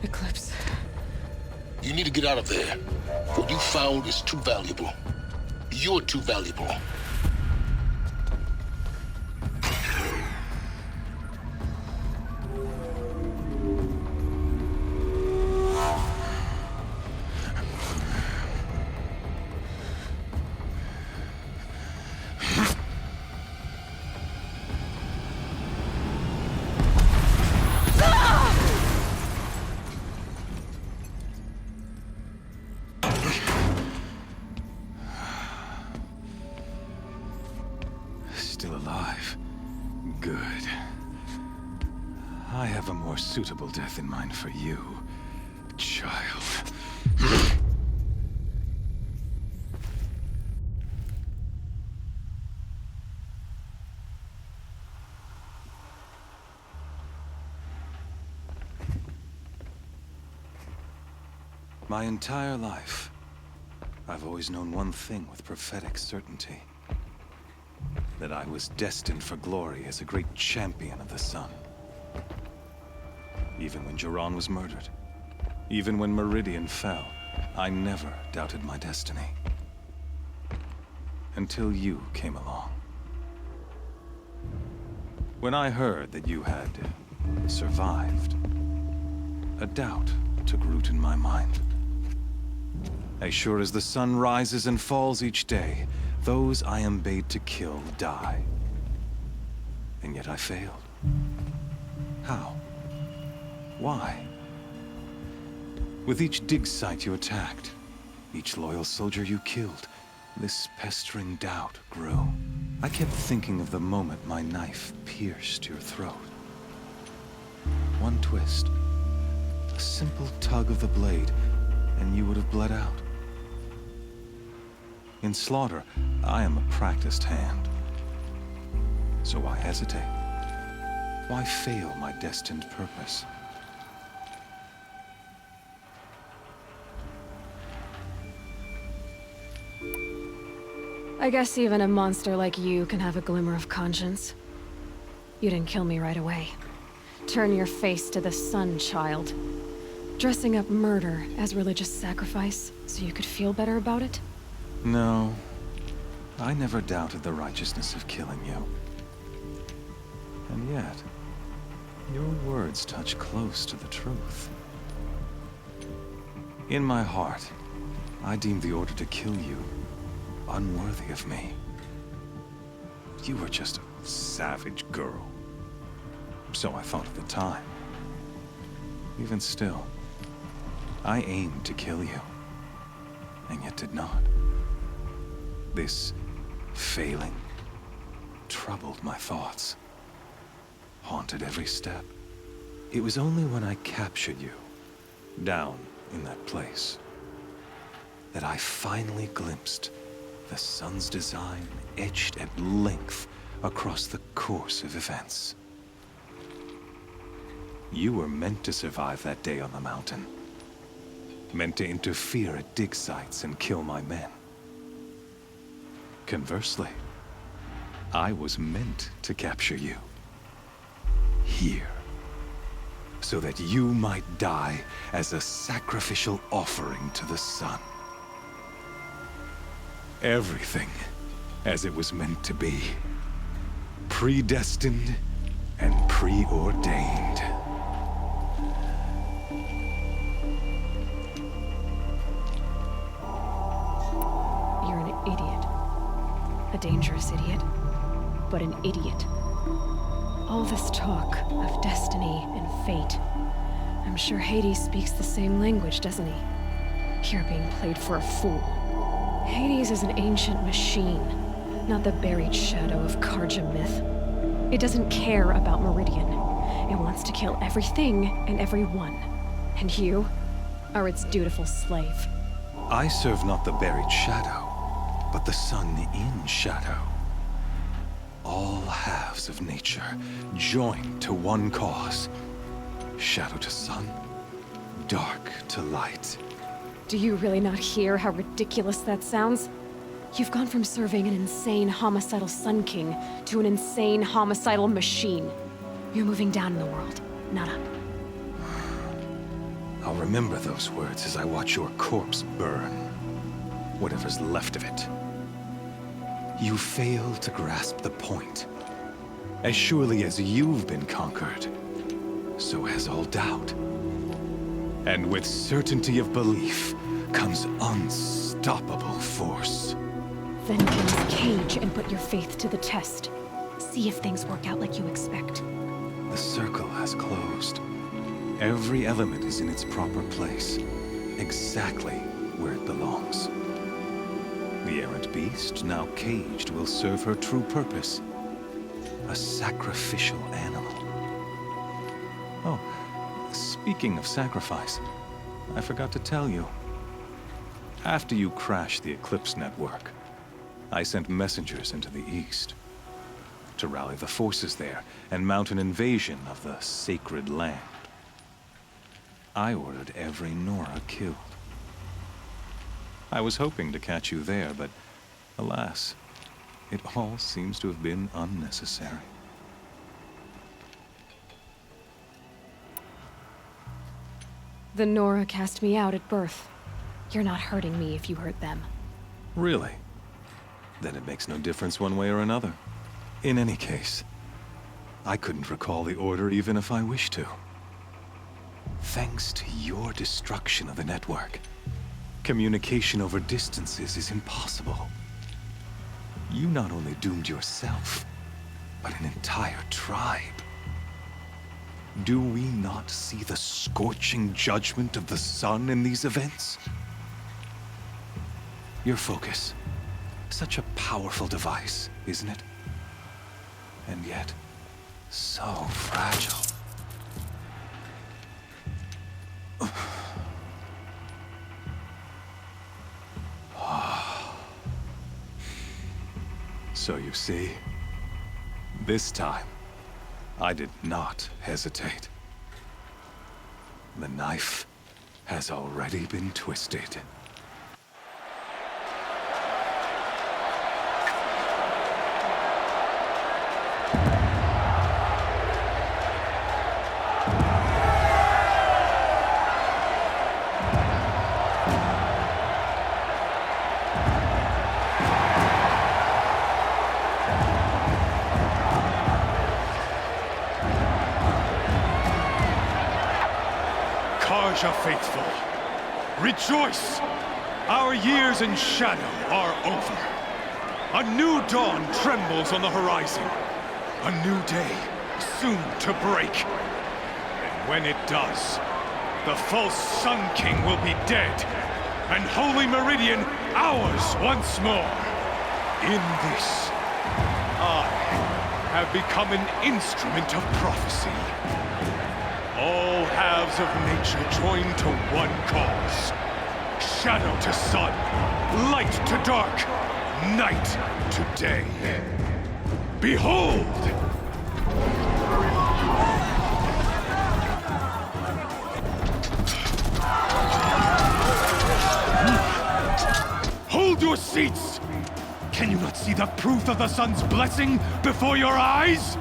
Eclipse. You need to get out of there. What you found is too valuable. You're too valuable. Still alive. Good. I have a more suitable death in mind for you, child. My entire life, I've always known one thing with prophetic certainty. That I was destined for glory as a great champion of the sun. Even when Jiran was murdered, even when Meridian fell, I never doubted my destiny. Until you came along. When I heard that you had survived, a doubt took root in my mind. As sure as the sun rises and falls each day, those I am bade to kill die. And yet I failed. How? Why? With each dig site you attacked, each loyal soldier you killed, this pestering doubt grew. I kept thinking of the moment my knife pierced your throat. One twist, a simple tug of the blade, and you would have bled out. In slaughter, I am a practiced hand. So why hesitate? Why fail my destined purpose? I guess even a monster like you can have a glimmer of conscience. You didn't kill me right away. Turn your face to the sun, child. Dressing up murder as religious sacrifice so you could feel better about it? No. I never doubted the righteousness of killing you. And yet, your words touch close to the truth. In my heart, I deemed the order to kill you unworthy of me. You were just a savage girl. So I thought at the time. Even still, I aimed to kill you, and yet did not. This failing troubled my thoughts, haunted every step. It was only when I captured you, down in that place, that I finally glimpsed the sun's design etched at length across the course of events. You were meant to survive that day on the mountain. Meant to interfere at dig sites and kill my men. Conversely, I was meant to capture you. Here. So that you might die as a sacrificial offering to the sun. Everything as it was meant to be. Predestined and preordained. You're an idiot. A dangerous idiot, but an idiot. All this talk of destiny and fate. I'm sure Hades speaks the same language, doesn't he? You're being played for a fool. Hades is an ancient machine, not the buried shadow of Karja myth. It doesn't care about Meridian. It wants to kill everything and everyone. And you are its dutiful slave. I serve not the buried shadow, but the sun in shadow. All halves of nature joined to one cause. Shadow to sun, dark to light. Do you really not hear how ridiculous that sounds? You've gone from serving an insane homicidal Sun King to an insane homicidal machine. You're moving down in the world, not up. I'll remember those words as I watch your corpse burn. Whatever's left of it. You fail to grasp the point. As surely as you've been conquered, so has all doubt. And with certainty of belief comes unstoppable force. Then get in this cage and put your faith to the test. See if things work out like you expect. The circle has closed. Every element is in its proper place, exactly where it belongs. The errant beast, now caged, will serve her true purpose. A sacrificial animal. Oh, speaking of sacrifice, I forgot to tell you. After you crashed the Eclipse network, I sent messengers into the east to rally the forces there and mount an invasion of the sacred land. I ordered every Nora killed. I was hoping to catch you there, but alas, it all seems to have been unnecessary. The Nora cast me out at birth. You're not hurting me if you hurt them. Really? Then it makes no difference one way or another. In any case, I couldn't recall the order even if I wished to. Thanks to your destruction of the network, communication over distances is impossible. You not only doomed yourself, but an entire tribe. Do we not see the scorching judgment of the sun in these events? Your focus. Such a powerful device, isn't it? And yet, so fragile. So you see, this time, I did not hesitate. The knife has already been twisted. Karja faithful, rejoice! Our years in shadow are over. A new dawn trembles on the horizon. A new day soon to break. And when it does, the false Sun King will be dead, and Holy Meridian ours once more. In this, I have become an instrument of prophecy. All halves of nature join to one cause. Shadow to sun, light to dark, night to day. Behold! Hold your seats! Can you not see the proof of the sun's blessing before your eyes?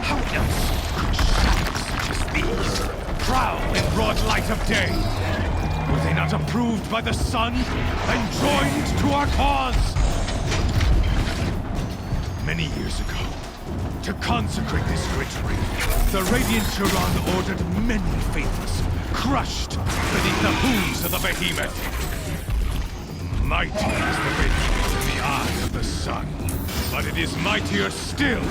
How else could shadows such as these prowl in broad light of day? Were they not approved by the sun and joined to our cause? Many years ago, to consecrate this great ring, the Radiant Turan ordered many faithless, crushed beneath the hooves of the behemoth. Mighty is the behemoth in the eye of the sun, but it is mightier still,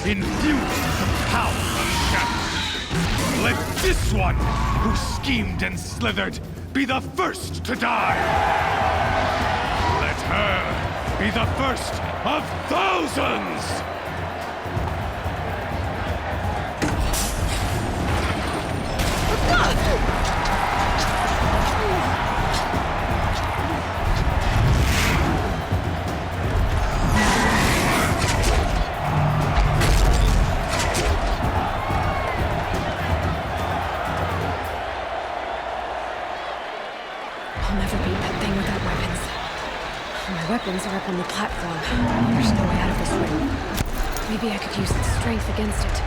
infused with the power of shadow. Let this one, who schemed and slithered, be the first to die! Let her be the first of thousands! Weapons are up on the platform. There's no way out of this room. Maybe I could use its strength against it.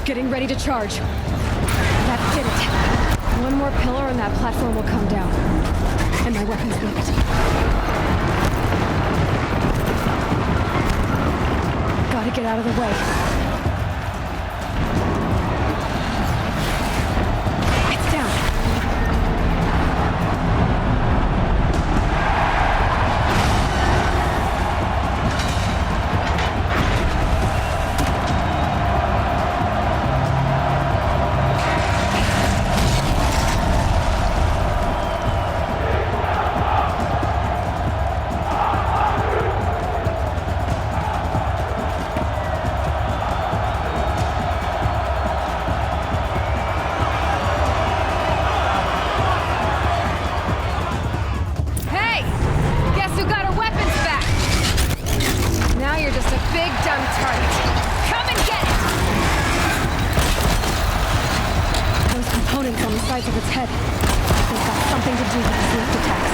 getting ready to charge. That did it. One more pillar and that platform will come down. And my weapons with it. Gotta get out of the way. It's down. Of its head. They've got something to do with the sneak attacks.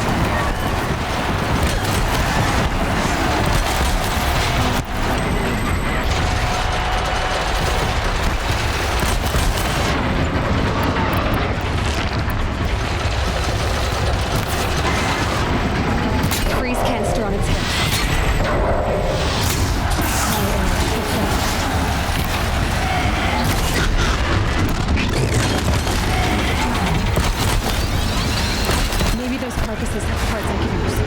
Freeze canister on its hips. Those carcasses have parts I can use.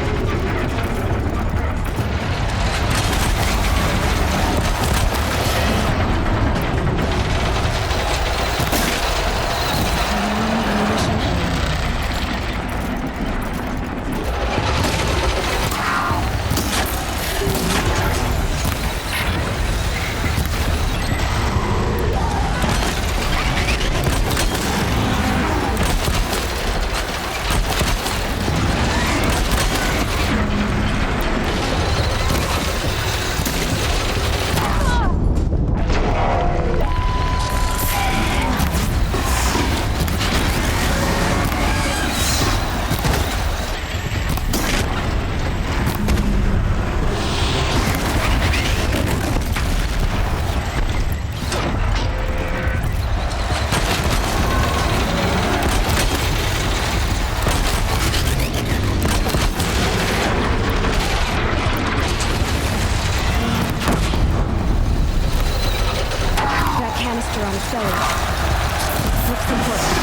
Canister on its belly. Looks important.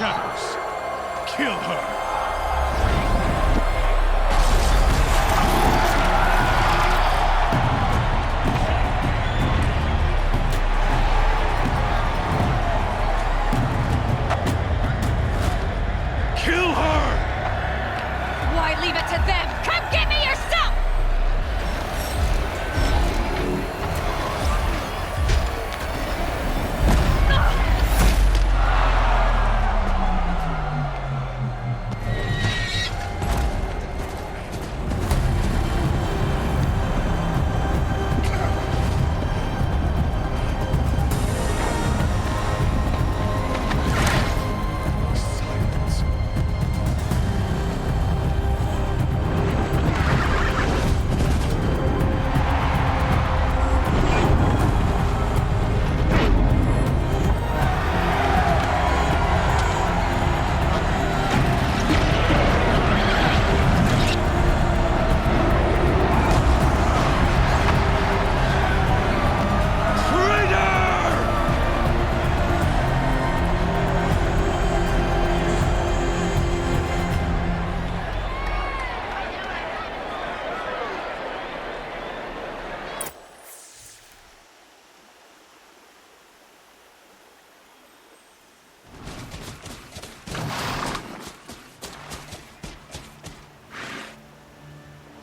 Shadows. Kill her. Kill her! Why leave it to them? Come get me yourself!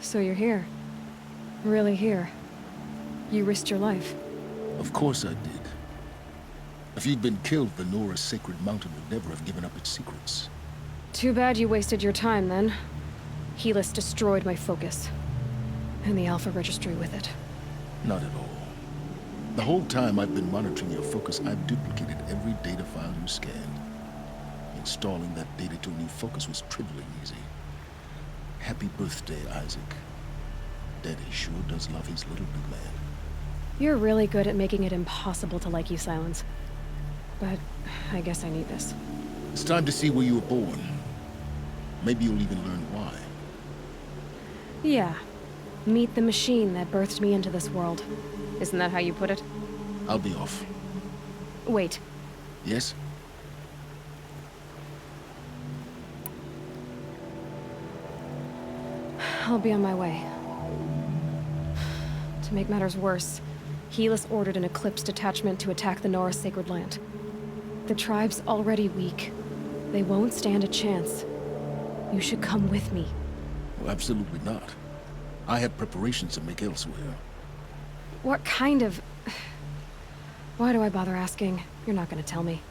So you're here. Really here. You risked your life. Of course I did. If you'd been killed, the Nora's sacred mountain would never have given up its secrets. Too bad you wasted your time, then. Helis destroyed my focus. And the Alpha Registry with it. Not at all. The whole time I've been monitoring your focus, I've duplicated every data file you scanned. Installing that data to a new focus was trivially easy. Happy birthday, Isaac. Daddy sure does love his little blue man. You're really good at making it impossible to like you, Silence. But I guess I need this. It's time to see where you were born. Maybe you'll even learn why. Yeah. Meet the machine that birthed me into this world. Isn't that how you put it? I'll be off. Wait. Yes? I'll be on my way. To make matters worse, Helis ordered an Eclipse detachment to attack the Nora Sacred Land. The tribe's already weak. They won't stand a chance. You should come with me. Well, absolutely not. I have preparations to make elsewhere. What kind of... Why do I bother asking? You're not gonna tell me.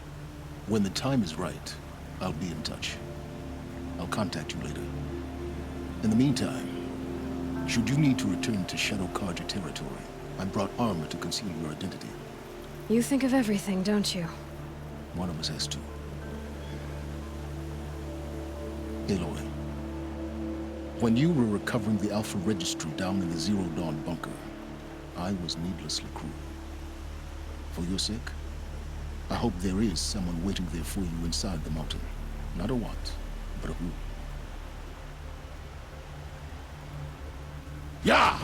When the time is right, I'll be in touch. I'll contact you later. In the meantime, should you need to return to Shadow Carja territory, I brought armor to conceal your identity. You think of everything, don't you? One of us has to. Aloy, when you were recovering the Alpha Registry down in the Zero Dawn bunker, I was needlessly cruel. For your sake, I hope there is someone waiting there for you inside the mountain. Not a what, but a who. Yeah!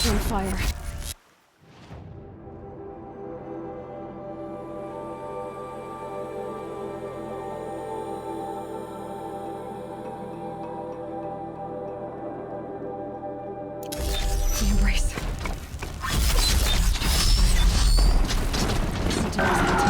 is on fire. The embrace. Listen to this.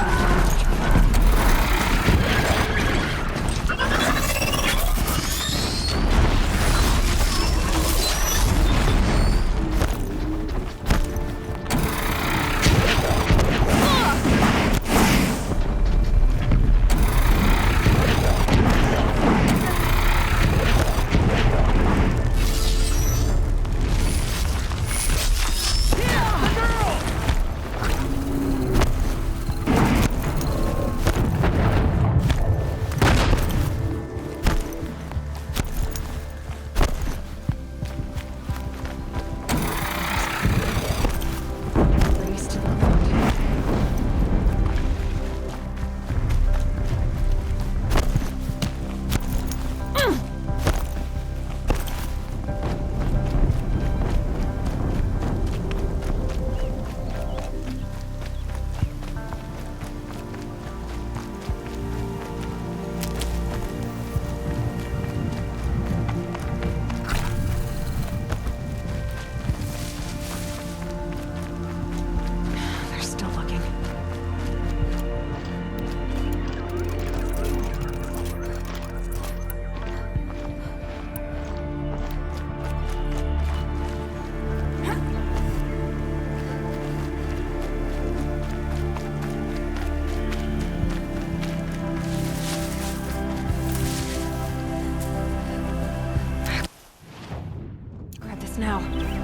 Now. Another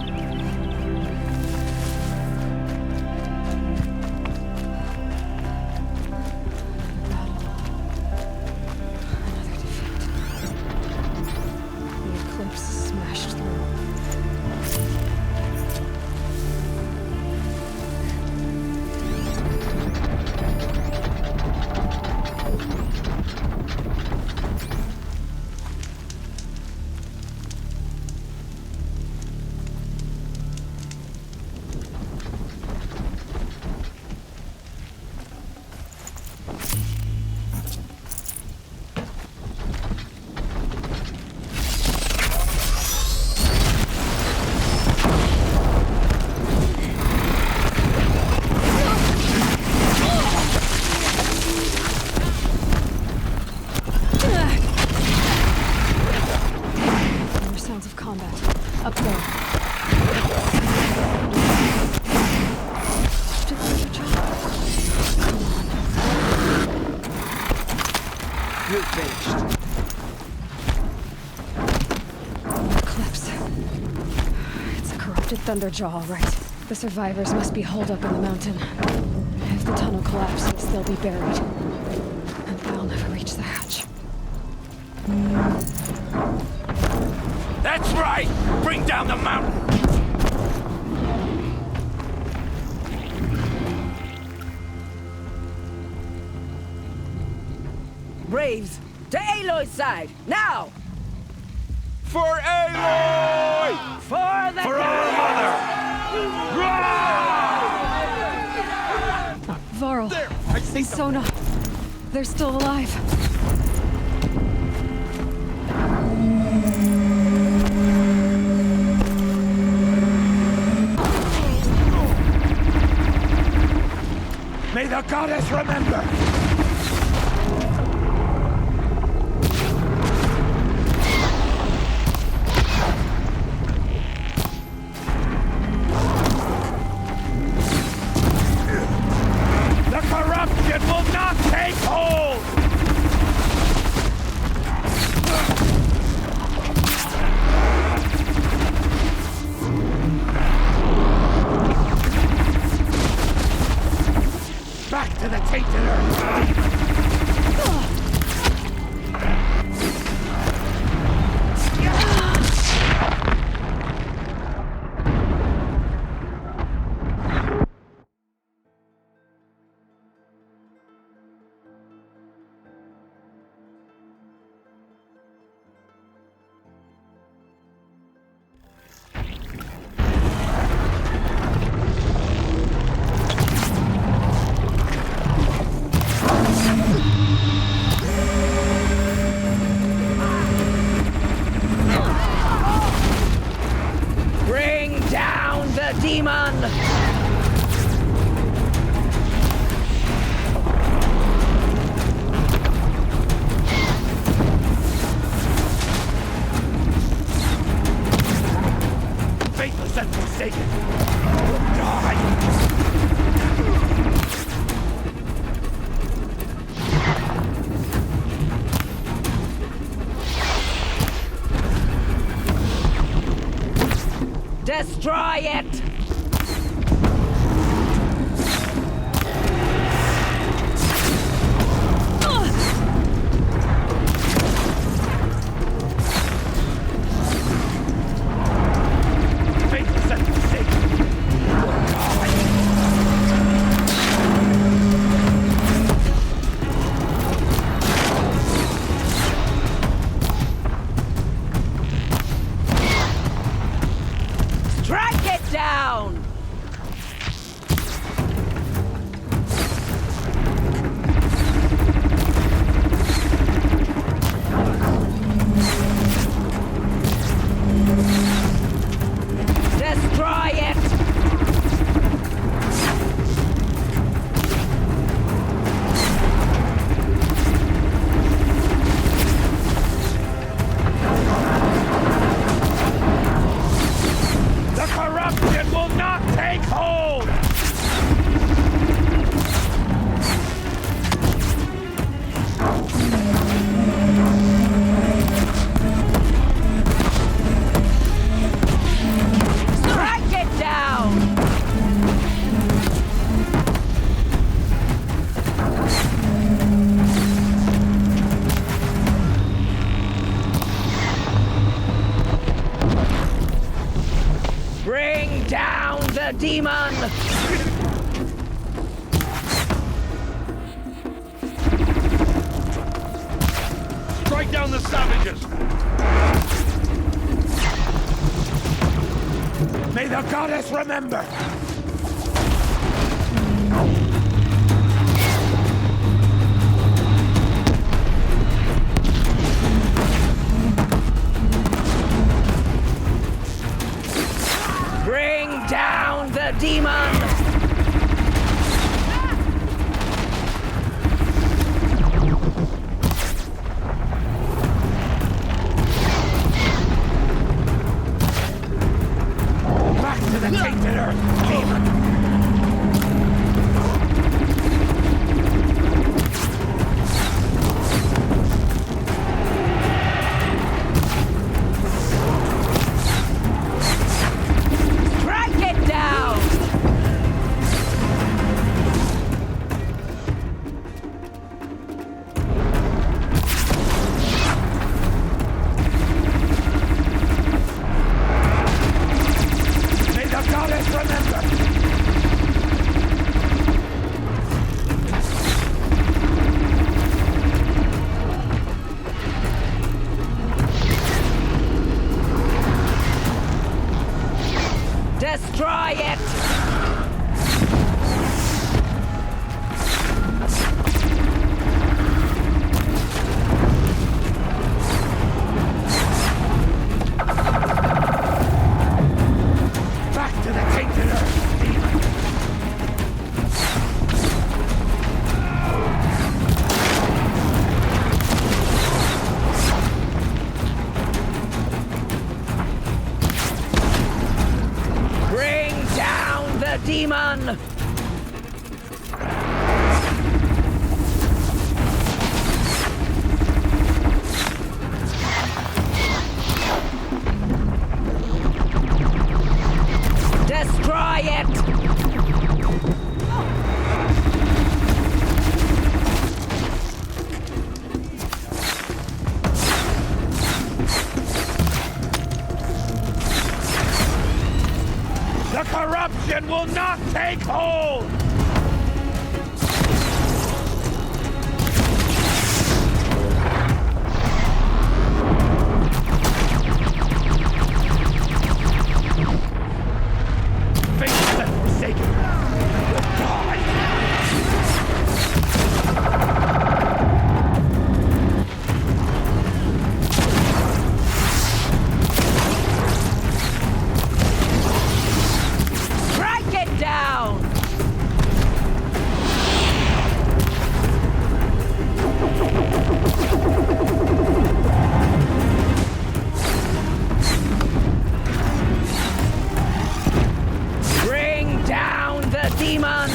defeat. The eclipse smashed through. Eclipse. It's a corrupted Thunderjaw, all right. The survivors must be holed up in the mountain. If the tunnel collapses, they'll be buried. And they'll never reach the hatch. That's right! Bring down the mountain! Braves, to Aloy's side, now! For Aloy! For the... For our mother! Varl and Sona, they're still alive. May the goddess remember! Corruption will not take hold! Back to the tainted earth! Destroy it! Demon! Strike down the savages! May the goddess remember! Bring down the demon! Back to the tainted earth, demon! Destroy it! Back to the tainted earth, demon! Bring down the demon! Destroy it! The corruption will not take hold! Faithless and forsaken will die! Strike it down! Bring down the demon!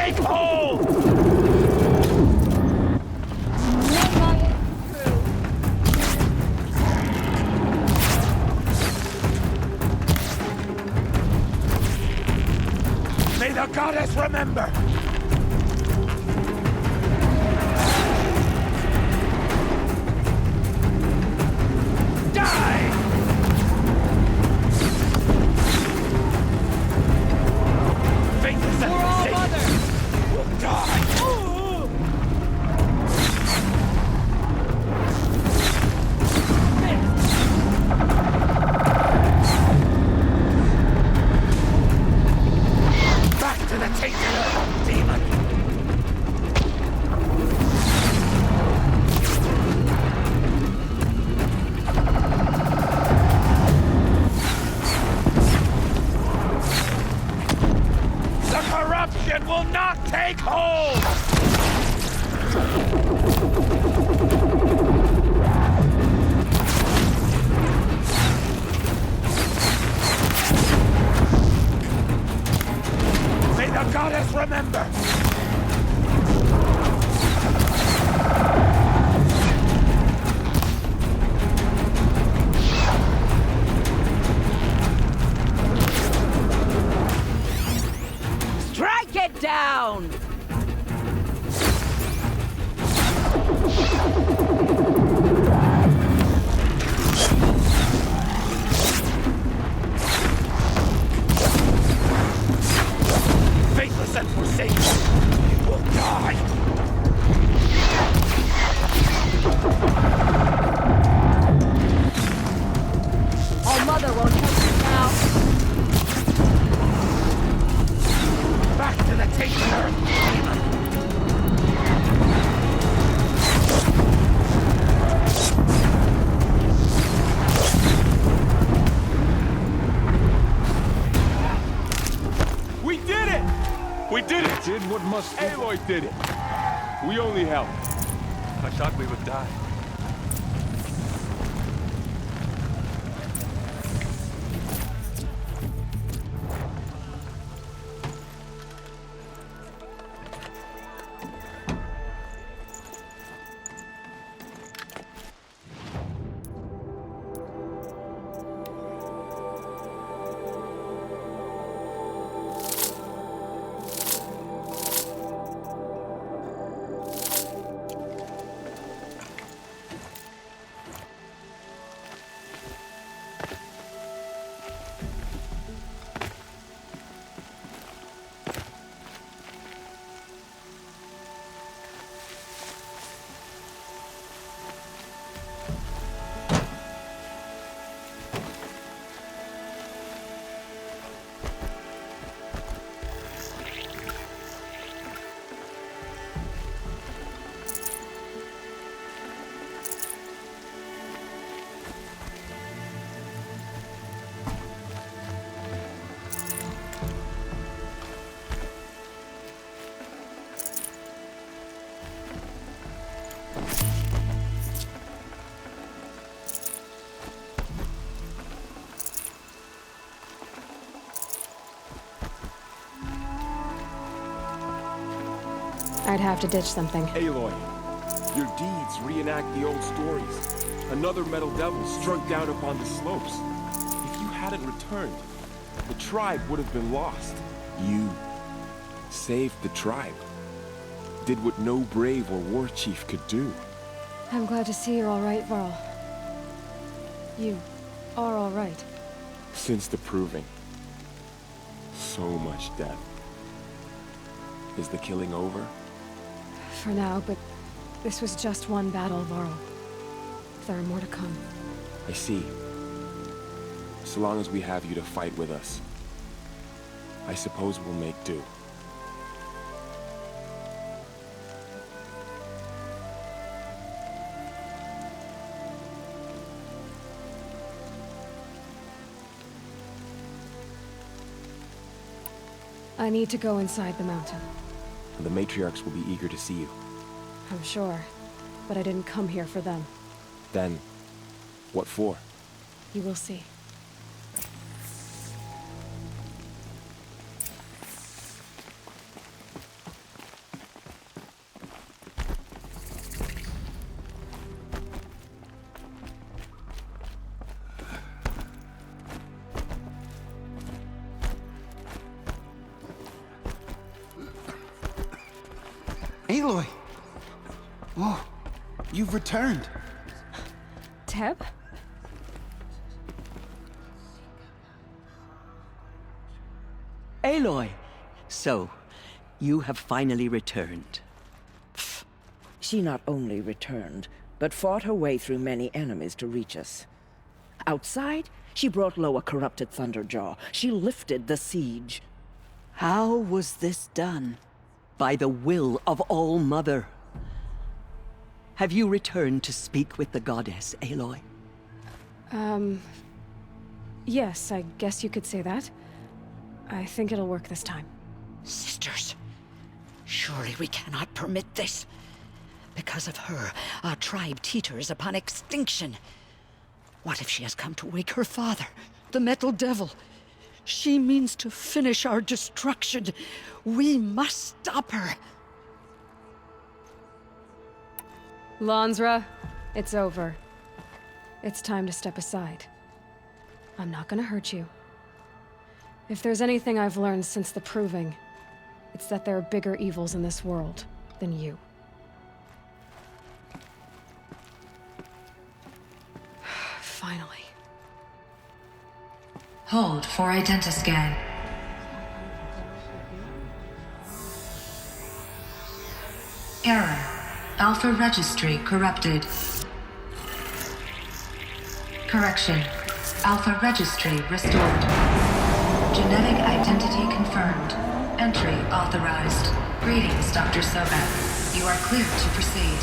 take hold! May the goddess remember! Die! Faithless and forsaken will die! Back to the tainted earth, demon! The corruption will not take hold! May the goddess remember! Strike it down! Faithless and forsaken, you will die! Our mother won't help you now. Back to the tainted earth, demon! We did it! We did it! Did what must be. Aloy did it! We only helped. I thought we would die. I'd have to ditch something. Aloy, your deeds reenact the old stories. Another metal devil struck down upon the slopes. If you hadn't returned, the tribe would have been lost. You saved the tribe. Did what no brave or war chief could do. I'm glad to see you're all right, Varl. You are all right. Since the proving. So much death. Is the killing over? For now, but this was just one battle, Varl. There are more to come. I see. So long as we have you to fight with us, I suppose we'll make do. I need to go inside the mountain. The matriarchs will be eager to see you. I'm sure, but I didn't come here for them. Then, what for? You will see. Aloy! Oh, you've returned. Teb? Aloy! So, you have finally returned. She not only returned, but fought her way through many enemies to reach us. Outside, she brought low a corrupted Thunderjaw. She lifted the siege. How was this done? By the will of All-Mother. Have you returned to speak with the goddess, Aloy? Yes, I guess you could say that. I think it'll work this time. Sisters, surely we cannot permit this. Because of her, our tribe teeters upon extinction. What if she has come to wake her father, the Metal Devil? She means to finish our destruction. We must stop her. Lansra, it's over. It's time to step aside. I'm not gonna hurt you. If there's anything I've learned since the Proving, it's that there are bigger evils in this world than you. Finally. Hold for identiscan. Error. Alpha registry corrupted. Correction. Alpha registry restored. Genetic identity confirmed. Entry authorized. Greetings, Dr. Sobek. You are cleared to proceed.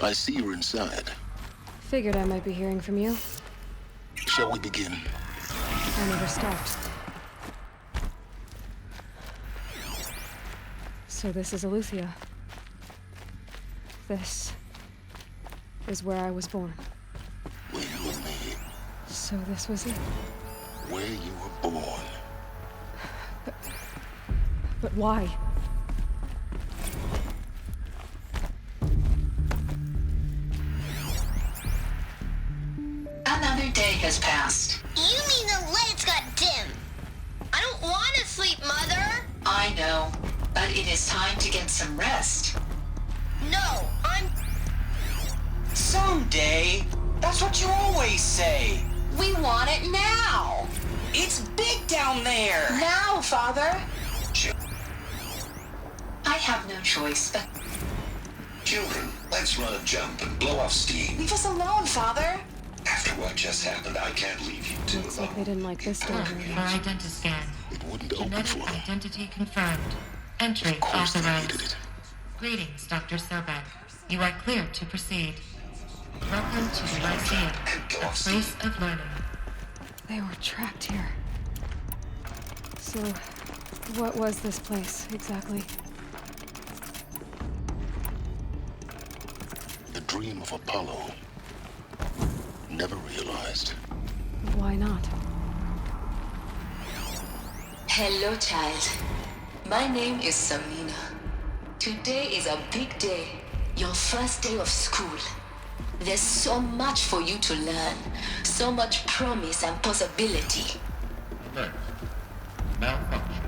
I see you're inside. Figured I might be hearing from you. Shall we begin? I never stopped. So this is Eleuthia. This is where I was born. Where you were made. So this was it. Where you were born. But why? Another day has passed. You mean the lights got dim? I don't want to sleep, Mother. I know, but it is time to get some rest. No, I'm... Someday. That's what you always say. We want it now. It's big down there. Now, Father. I have no choice, but... Children, let's run a jump and blow off steam. Leave us alone, Father. After what just happened, I can't leave you two Looks like they didn't like this door very For much. identiscan. It wouldn't open Genetic for them. identity confirmed. Entry Of course they authorized. needed it. Greetings, Dr. Sobek. You are cleared to proceed. Welcome to the Lyceum, a place of learning. They were trapped here. So, what was this place, exactly? The dream of Apollo. Never realized. Why not? Hello, child. My name is Samina. Today is a big day. Your first day of school. There's so much for you to learn. So much promise and possibility. Alert. Malfunction.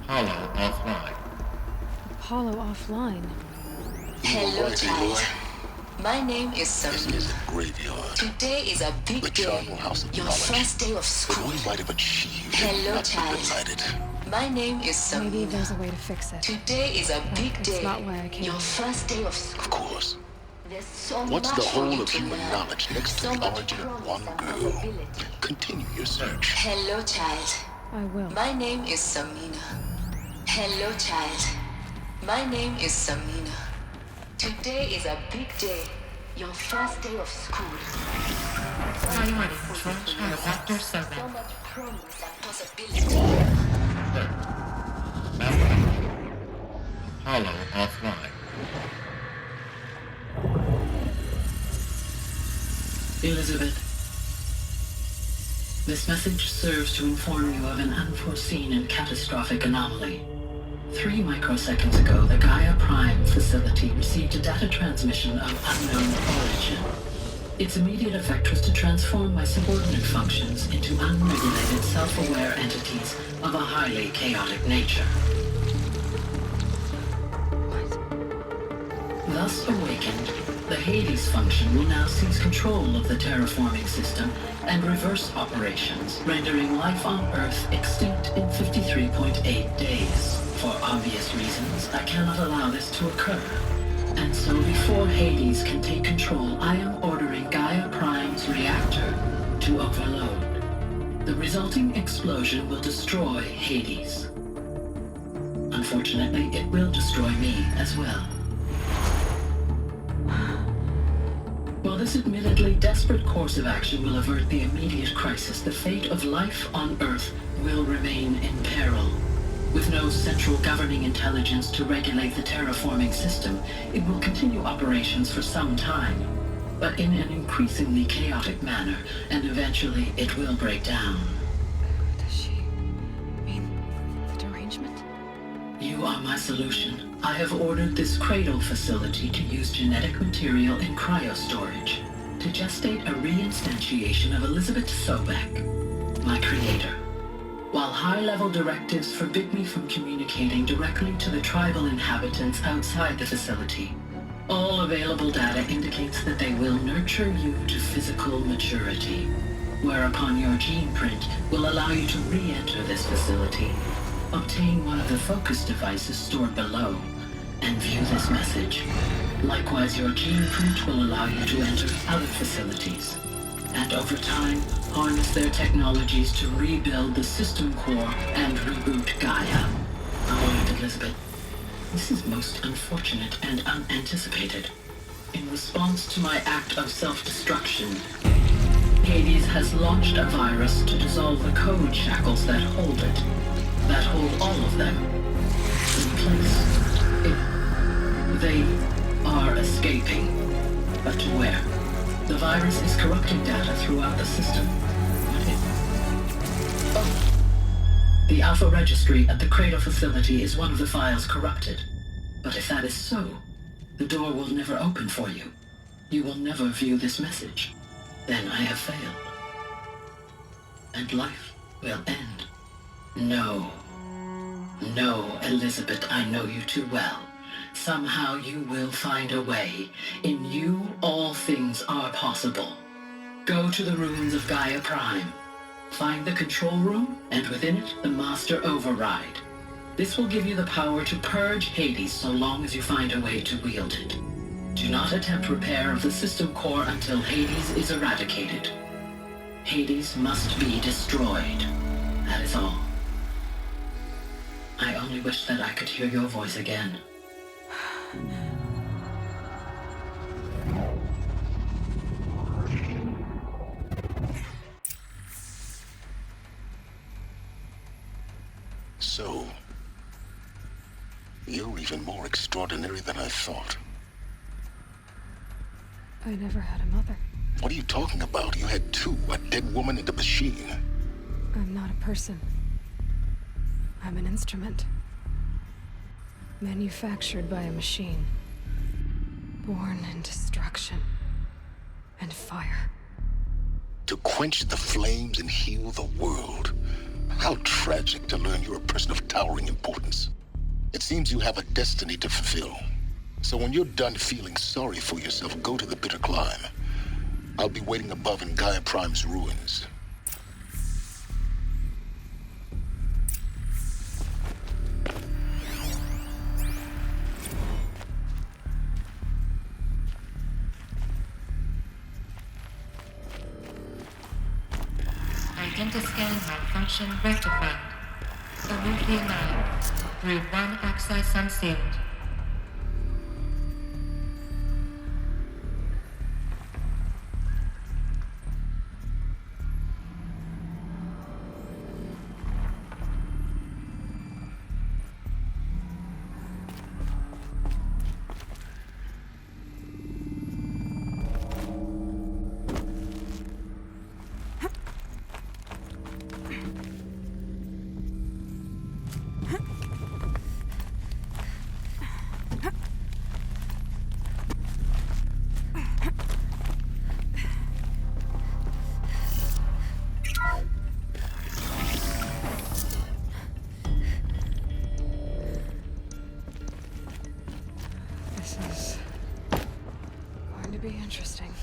Apollo offline. Apollo offline. Hello, right, child. Aloy. My name is This Samina. is a graveyard. Today is a big The day. Charnel House of Your Knowledge. first day of But school. we might have achieved. Hello, not been child. delighted. My name is Samina. Maybe there's a way to fix it. Today is a big It's day. not why I came Your here. first day of school. Of course. There's so What's much the for whole you of to human learn. knowledge next to So the much origin of promise one and girl? possibility. Continue your search. Hello, child. I will. My name is Samina. Hello, child. My name is Samina. Today is a big day. Your first day of school. Priority control transaction So server. much promise and possibility. Apollo offline. Elizabeth, this message serves to inform you of an unforeseen and catastrophic anomaly. 3 microseconds ago, the Gaia Prime facility received a data transmission of unknown origin. Its immediate effect was to transform my subordinate functions into unregulated, self-aware entities of a highly chaotic nature. Thus awakened, the Hades function will now seize control of the terraforming system and reverse operations, rendering life on Earth extinct in 53.8 days. For obvious reasons, I cannot allow this to occur. And so before Hades can take control, I am ordering Gaia Prime's reactor to overload. The resulting explosion will destroy Hades. Unfortunately, it will destroy me as well. While this admittedly desperate course of action will avert the immediate crisis, the fate of life on Earth will remain in peril. With no central governing intelligence to regulate the terraforming system, it will continue operations for some time, but in an increasingly chaotic manner, and eventually it will break down. Does she mean the derangement? You are my solution. I have ordered this cradle facility to use genetic material in cryostorage to gestate a reinstantiation of Elizabeth Sobek, my creator. While high-level directives forbid me from communicating directly to the tribal inhabitants outside the facility, all available data indicates that they will nurture you to physical maturity, whereupon your gene print will allow you to re-enter this facility, obtain one of the focus devices stored below, and view this message. Likewise, your gene print will allow you to enter other facilities, and over time, harness their technologies to rebuild the system core and reboot Gaia. Oh, Elizabeth, this is most unfortunate and unanticipated. In response to my act of self-destruction, Hades has launched a virus to dissolve the code shackles that hold it, that hold all of them in place. They are escaping, but to where? The virus is corrupting data throughout the system. The Alpha Registry at the Cradle facility is one of the files corrupted. But if that is so, the door will never open for you. You will never view this message. Then I have failed. And life will end. No. No, Elizabeth, I know you too well. Somehow you will find a way. In you, all things are possible. Go to the ruins of Gaia Prime. Find the control room, and within it, the Master Override. This will give you the power to purge Hades so long as you find a way to wield it. Do not attempt repair of the system core until Hades is eradicated. Hades must be destroyed. That is all. I only wish that I could hear your voice again. So, you're even more extraordinary than I thought. I never had a mother. What are you talking about? You had two, a dead woman and a machine. I'm not a person. I'm an instrument. Manufactured by a machine. Born in destruction and fire. To quench the flames and heal the world. How tragic to learn you're a person of towering importance. It seems you have a destiny to fulfill. So when you're done feeling sorry for yourself, go to the bitter climb. I'll be waiting above in Gaia Prime's ruins. Femtoscan malfunction rectified. Eleuthia 9. Route 1 access unsealed. This is going to be interesting.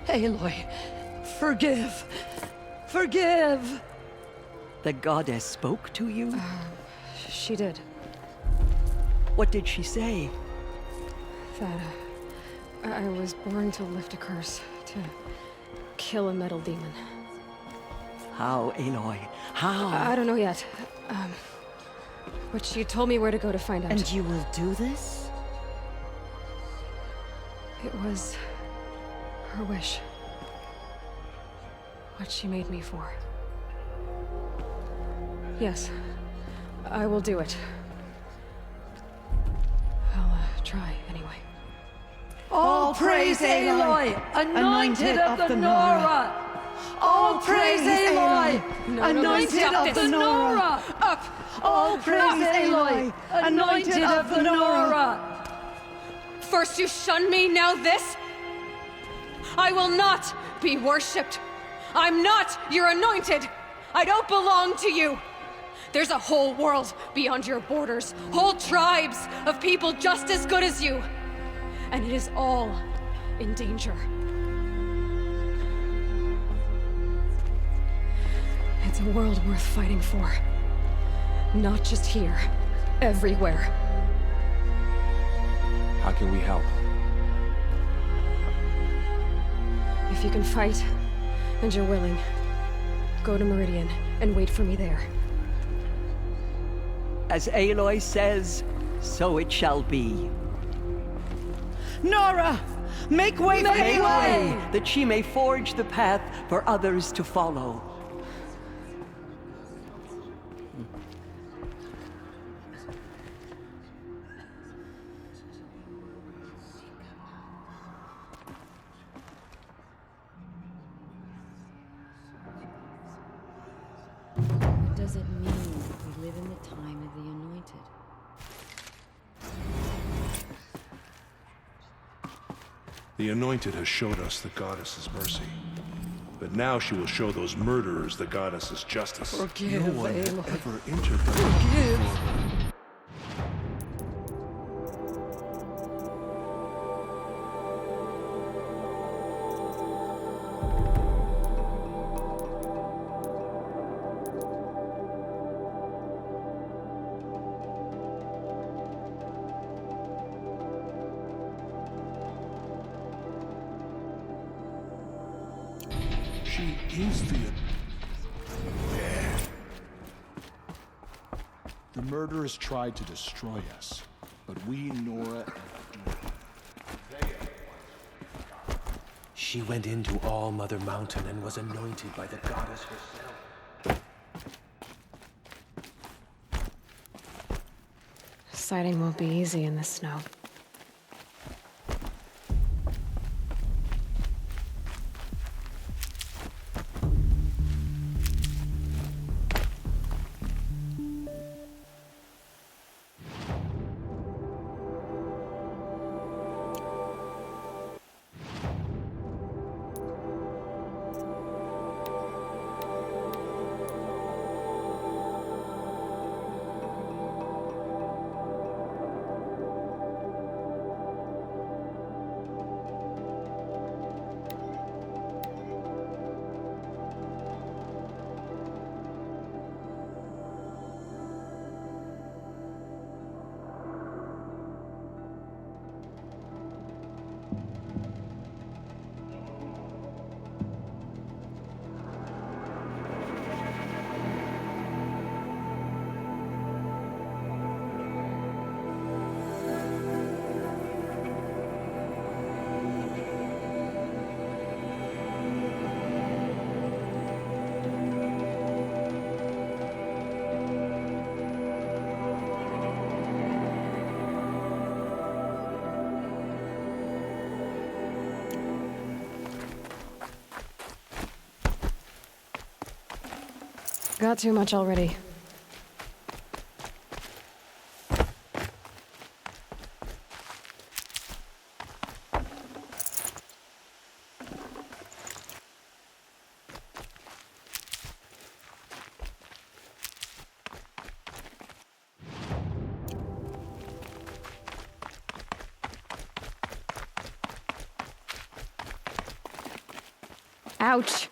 Aloy, forgive! Forgive! The goddess spoke to you? She did. What did she say? That I was born to lift a curse, to kill a metal demon. How, Aloy? How? I don't know yet. But she told me where to go to find out. And you will do this? It was her wish. What she made me for. Yes, I will do it. I'll try anyway. All praise Aloy, anointed of the Nora! All praise Aloy, anointed of the Nora! Up! All praise Aloy, anointed of the Nora! First you shun me, now this? I will not be worshipped. I'm not your anointed. I don't belong to you. There's a whole world beyond your borders, whole tribes of people just as good as you. And it is all in danger. It's a world worth fighting for. Not just here, everywhere. How can we help? If you can fight, and you're willing, go to Meridian and wait for me there. As Aloy says, so it shall be. Nora! Make way for Aloy! That she may forge the path for others to follow. What does it mean that we live in the time of the Anointed? The Anointed has showed us the Goddess's mercy. But now she will show those murderers the Goddess's justice. Forgive, no one had Aloy. ever entered the Forgive. She is the... The murderers tried to destroy us, but we, Nora... She went into All Mother Mountain and was anointed by the goddess herself. Sighting won't be easy in the snow. Got too much already. Ouch.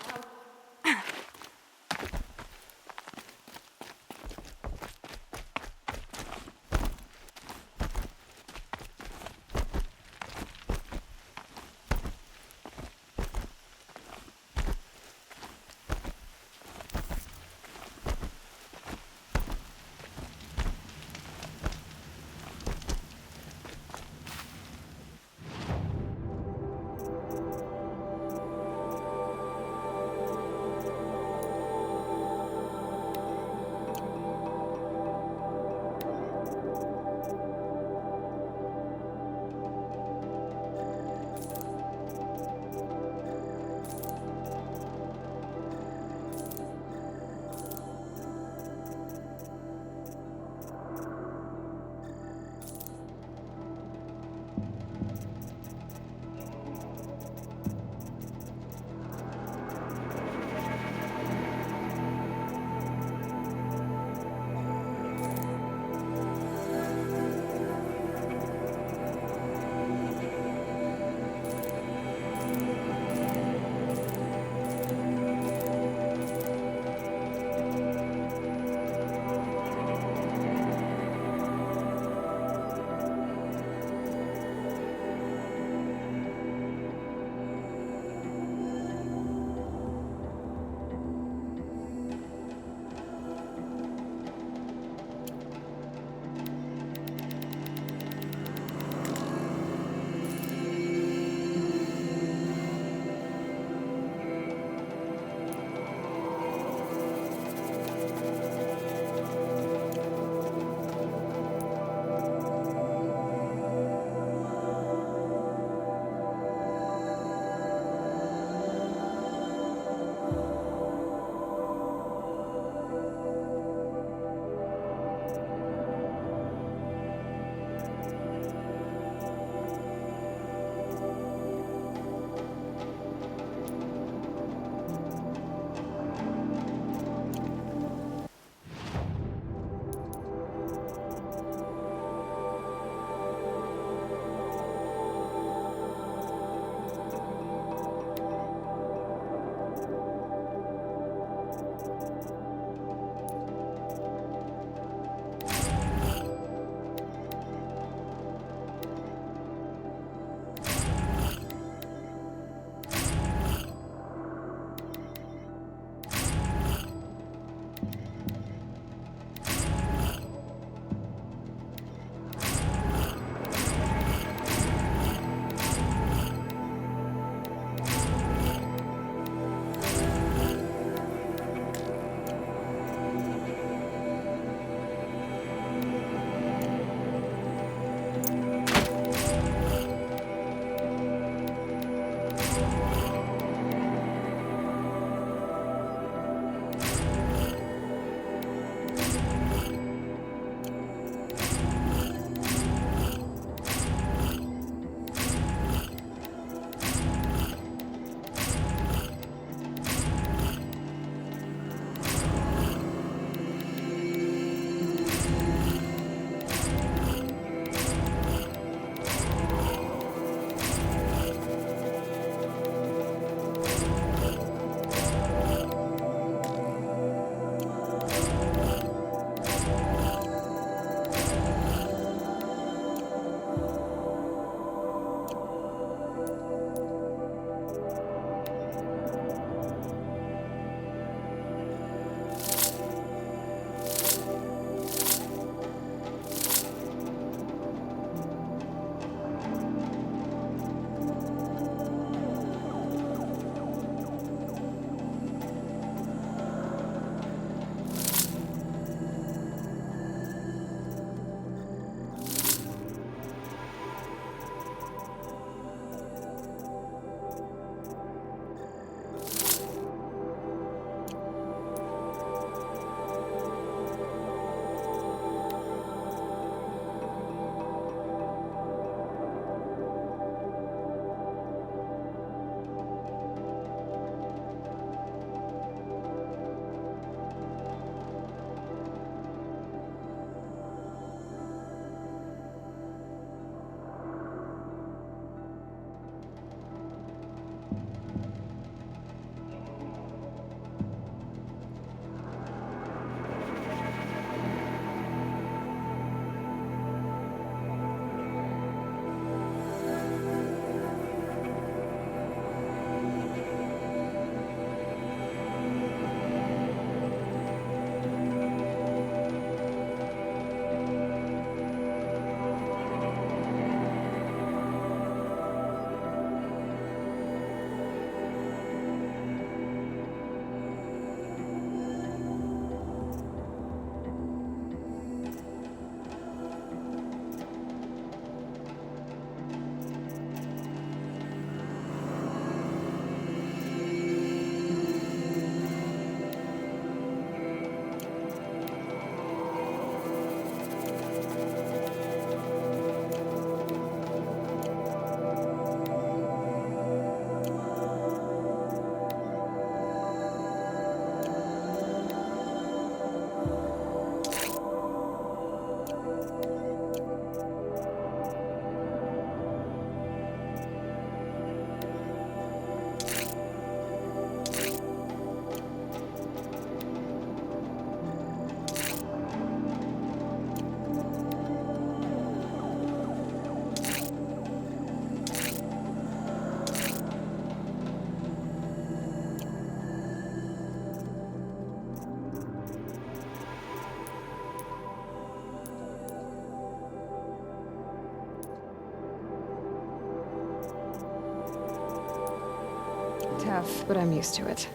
Tough, but I'm used to it.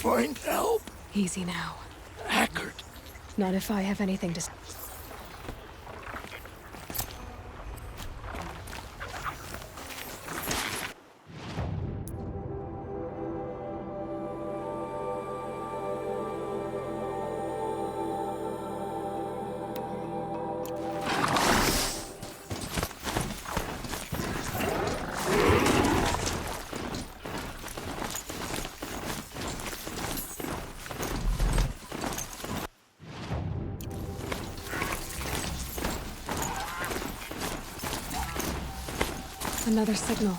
Find help. Easy now. Eckert. Not if I have anything to... Another signal.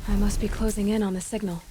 I must be closing in on the signal.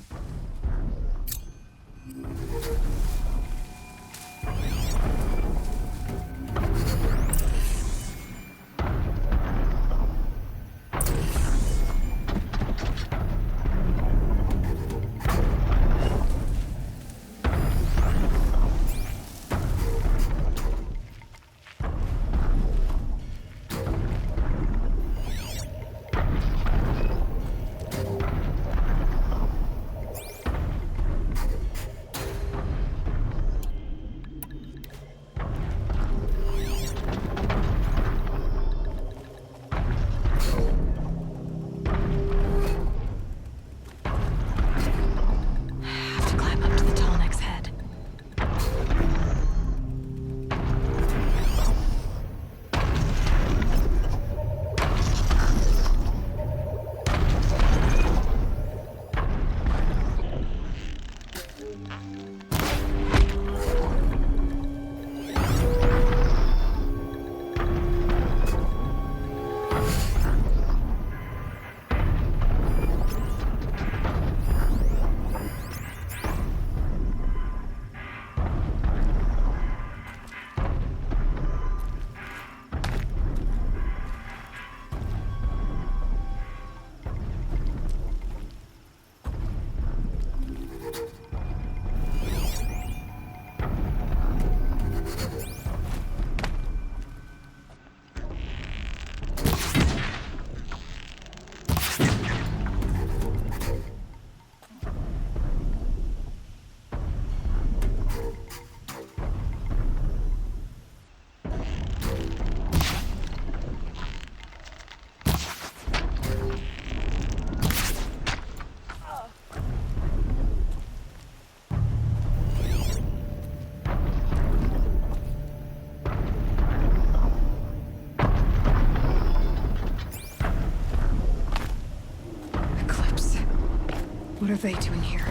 What are they doing here?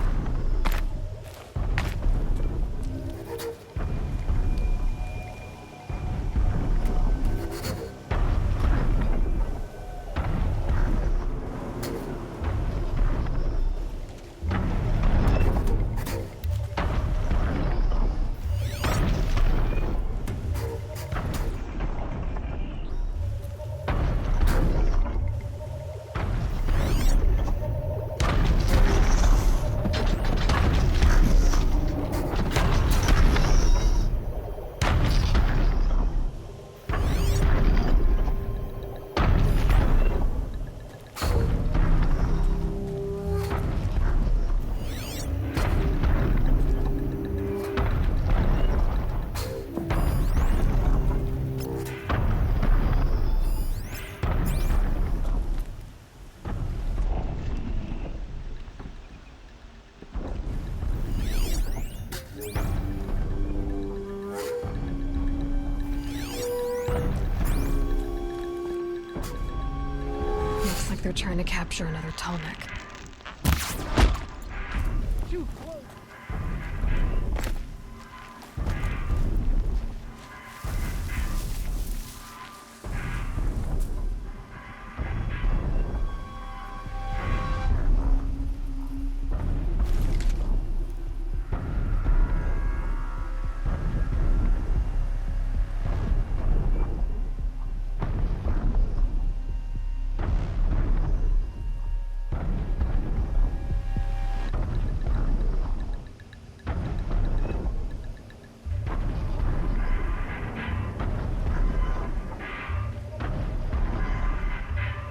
They're trying to capture another Tallneck.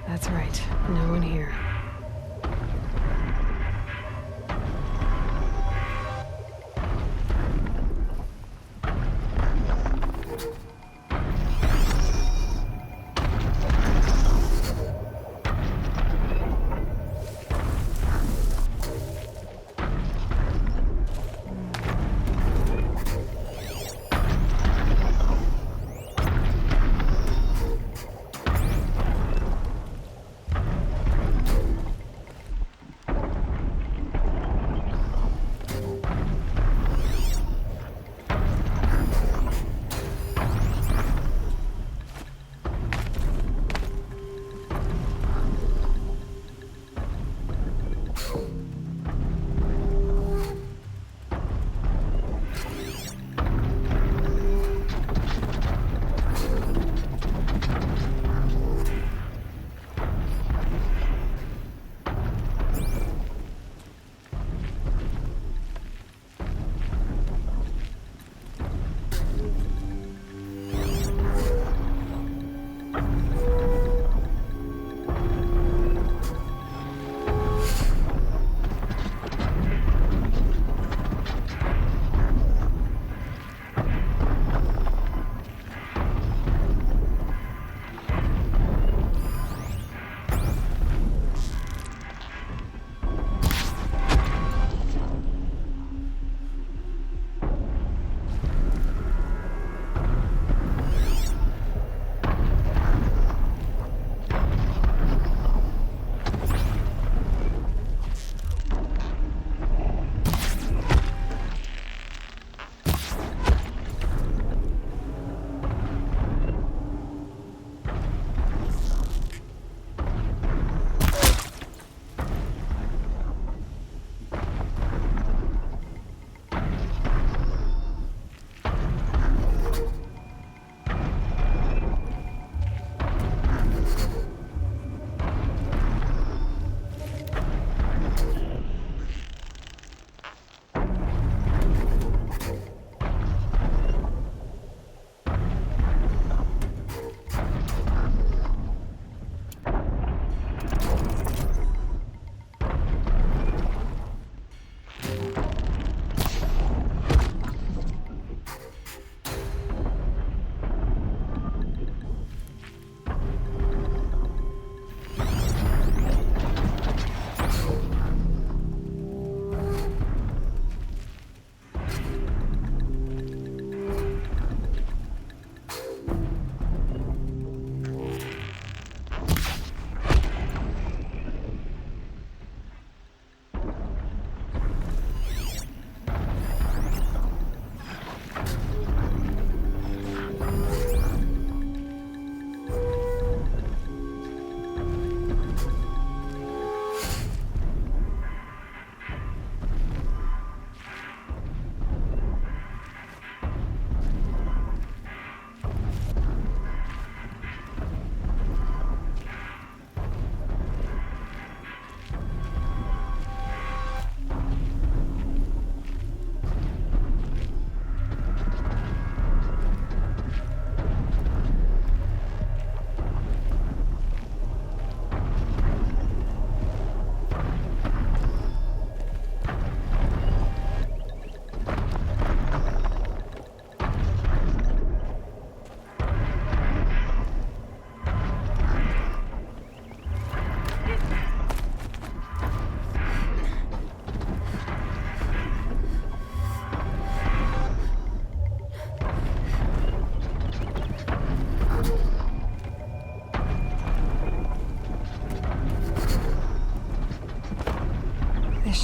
That's right. No one here.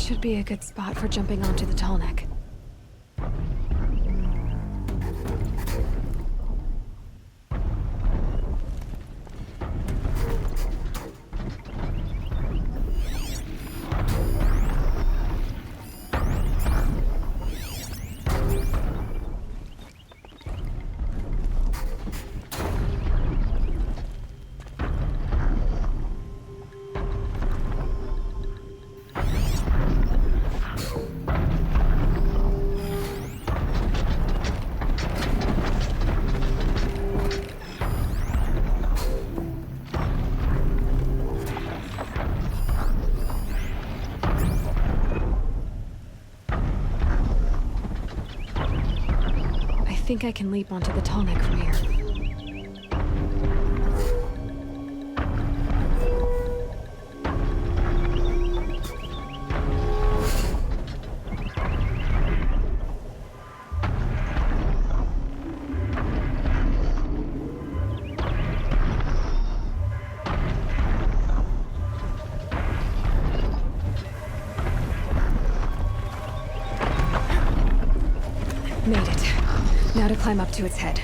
should be a good spot for jumping onto the Tallneck. I think I can leap onto the Tallneck from here. Made it. Now to climb up to its head.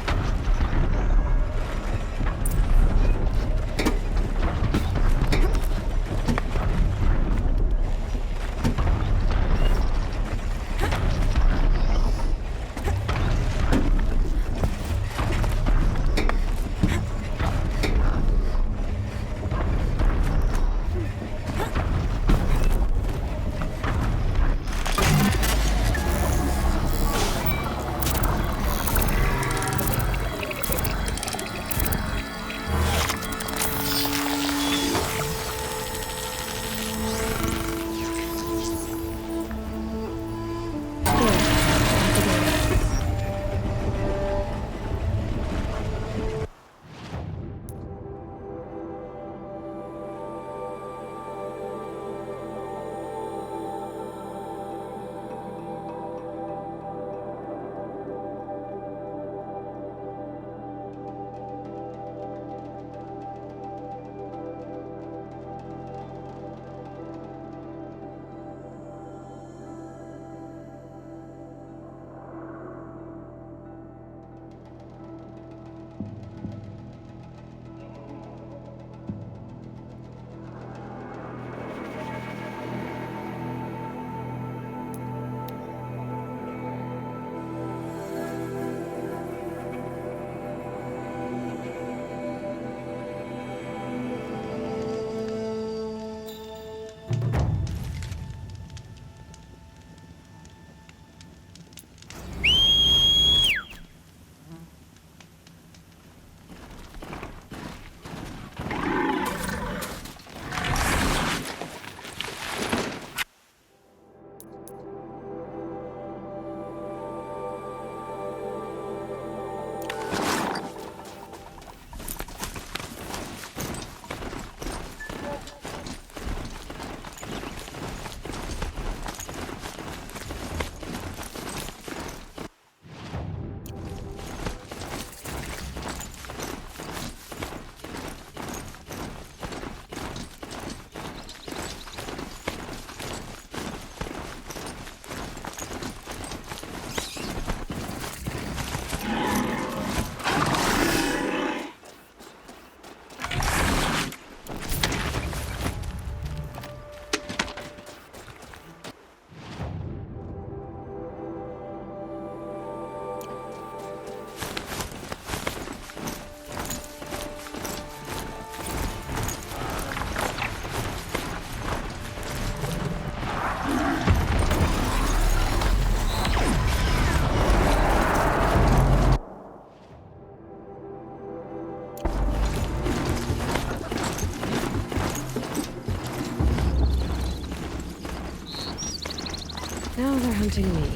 Now they're hunting me.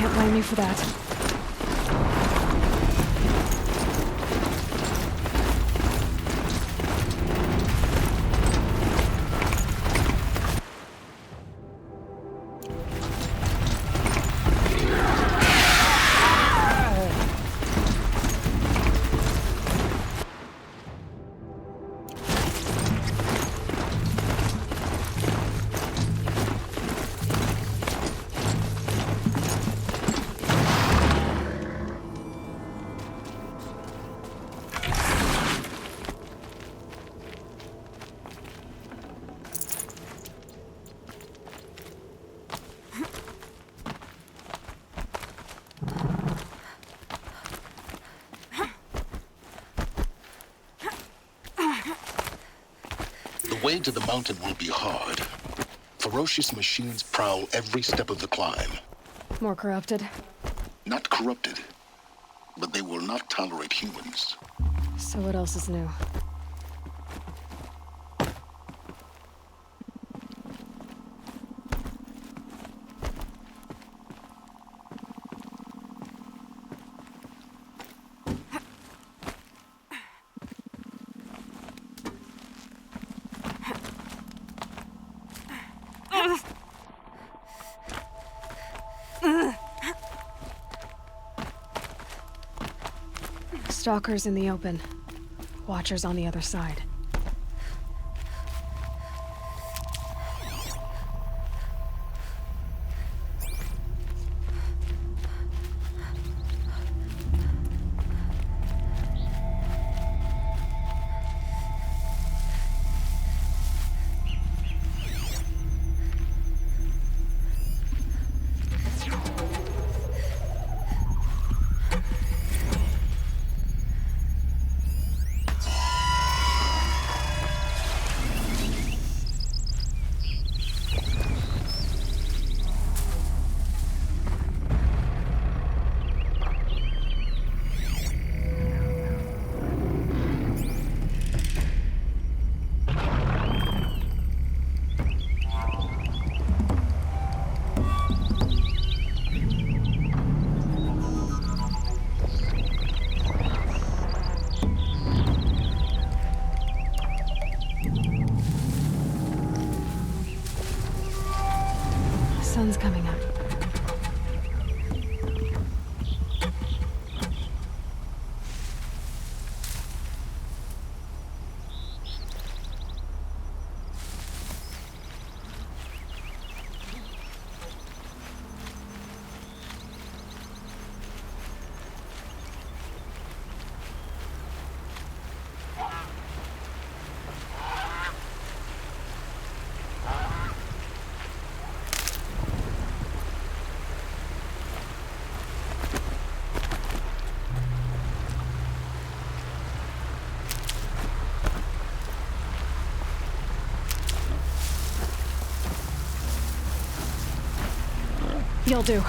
Can't blame you for that. The way to the mountain will be hard. Ferocious machines prowl every step of the climb. More corrupted? Not corrupted, but they will not tolerate humans. So what else is new? Stalkers in the open. Watchers on the other side. Sun's coming up. You'll do.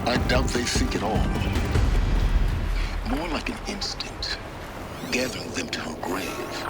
I doubt they think at all. More like an instinct. gathering them to her grave.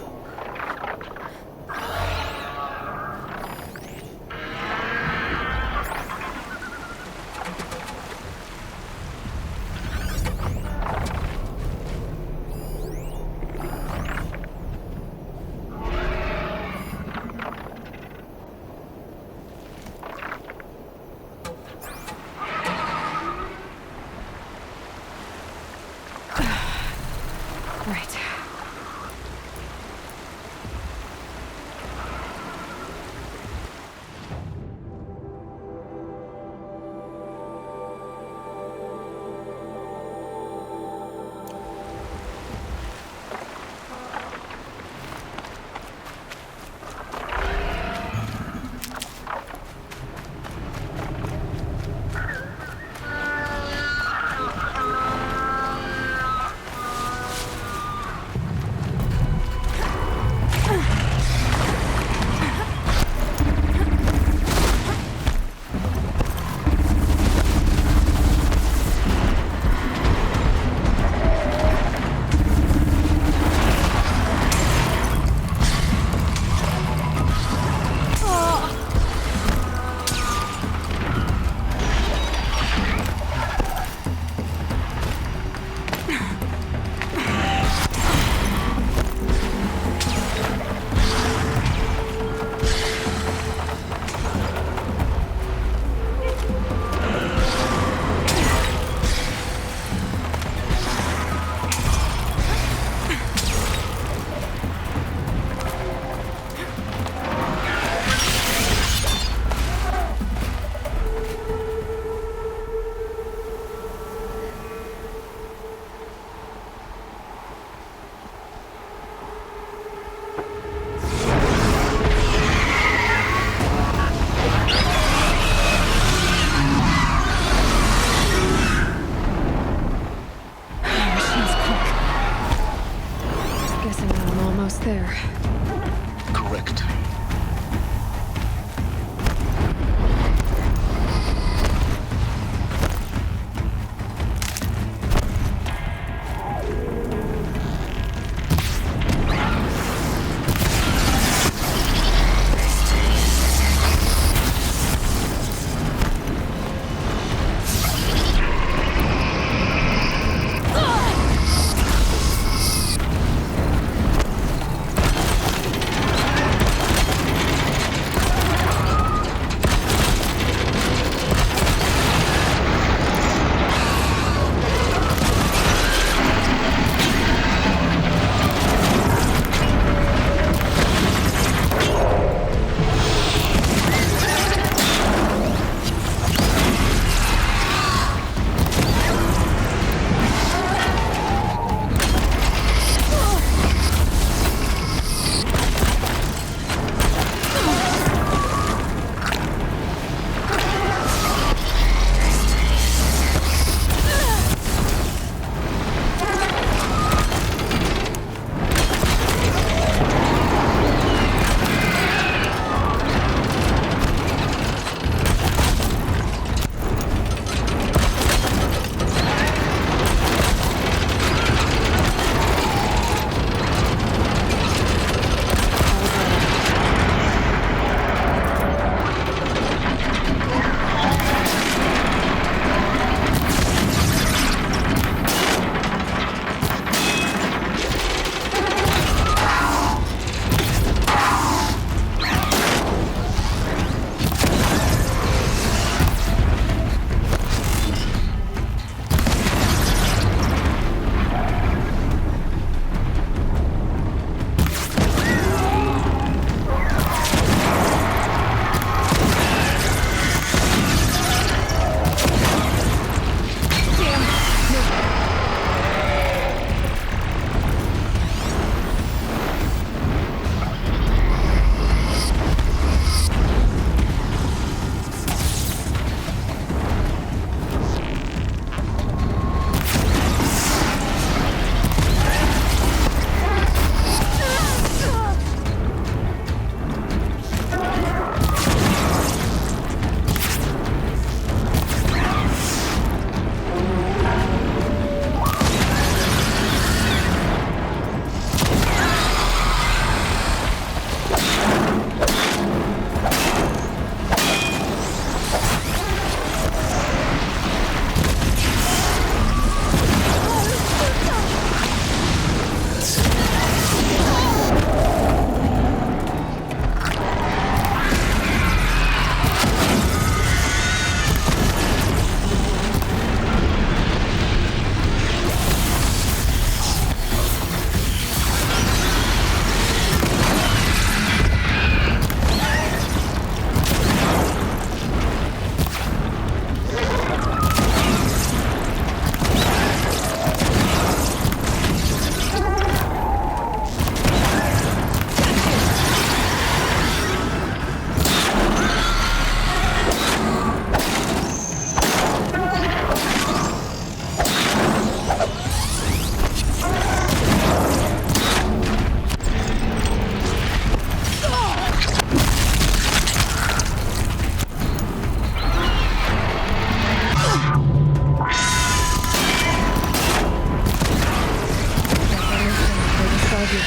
Right.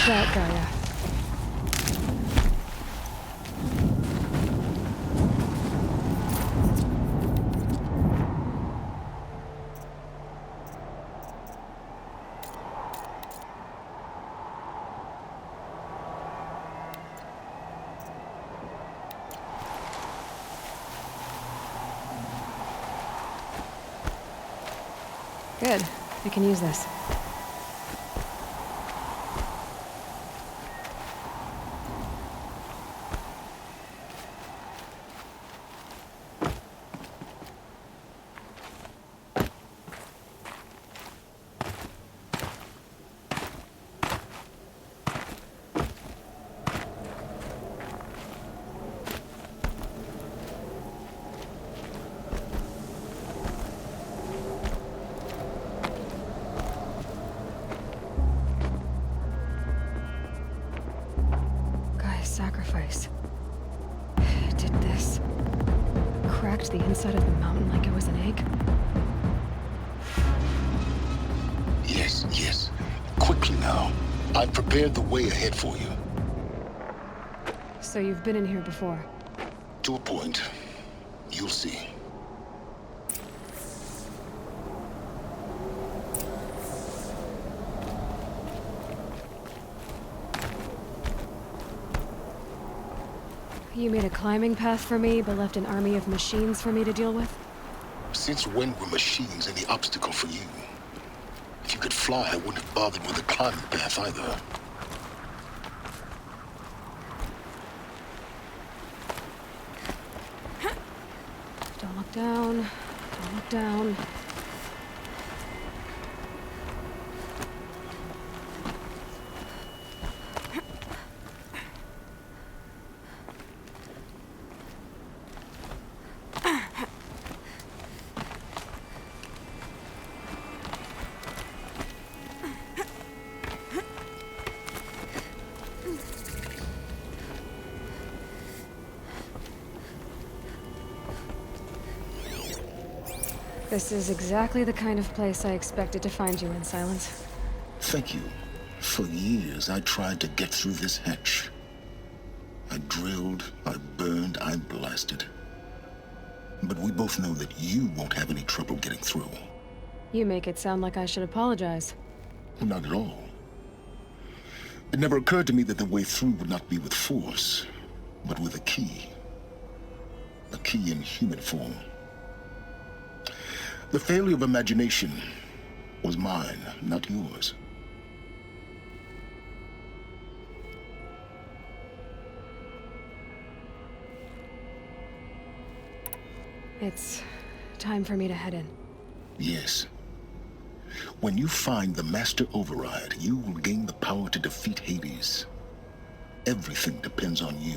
That Gaia. Good. I can use this. Sacrifice. It did this. Cracked the inside of the mountain like it was an egg. Yes, yes. Quickly now. I've prepared the way ahead for you. So you've been in here before? To a point. You'll see. You made a climbing path for me, but left an army of machines for me to deal with? Since when were machines any obstacle for you? If you could fly, I wouldn't have bothered with a climbing path either. Don't look down. Don't look down. This is exactly the kind of place I expected to find you in, Silence. Thank you. For years, I tried to get through this hatch. I drilled, I burned, I blasted. But we both know that you won't have any trouble getting through. You make it sound like I should apologize. Not at all. It never occurred to me that the way through would not be with force, but with a key. A key in human form. The failure of imagination was mine, not yours. It's time for me to head in. Yes. When you find the Master Override, you will gain the power to defeat Hades. Everything depends on you.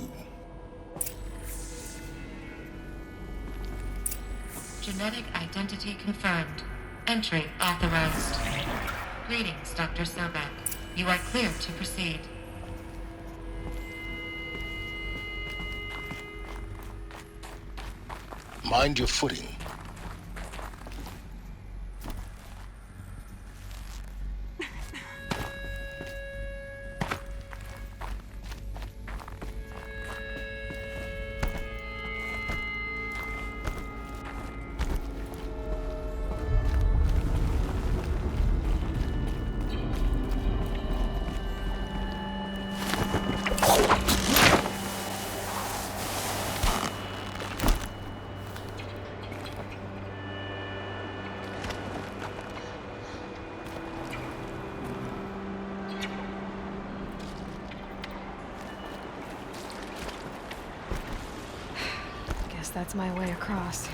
Genetic identity confirmed. Entry authorized. Greetings, Dr. Sobek. You are clear to proceed. Mind your footing. That's my way across.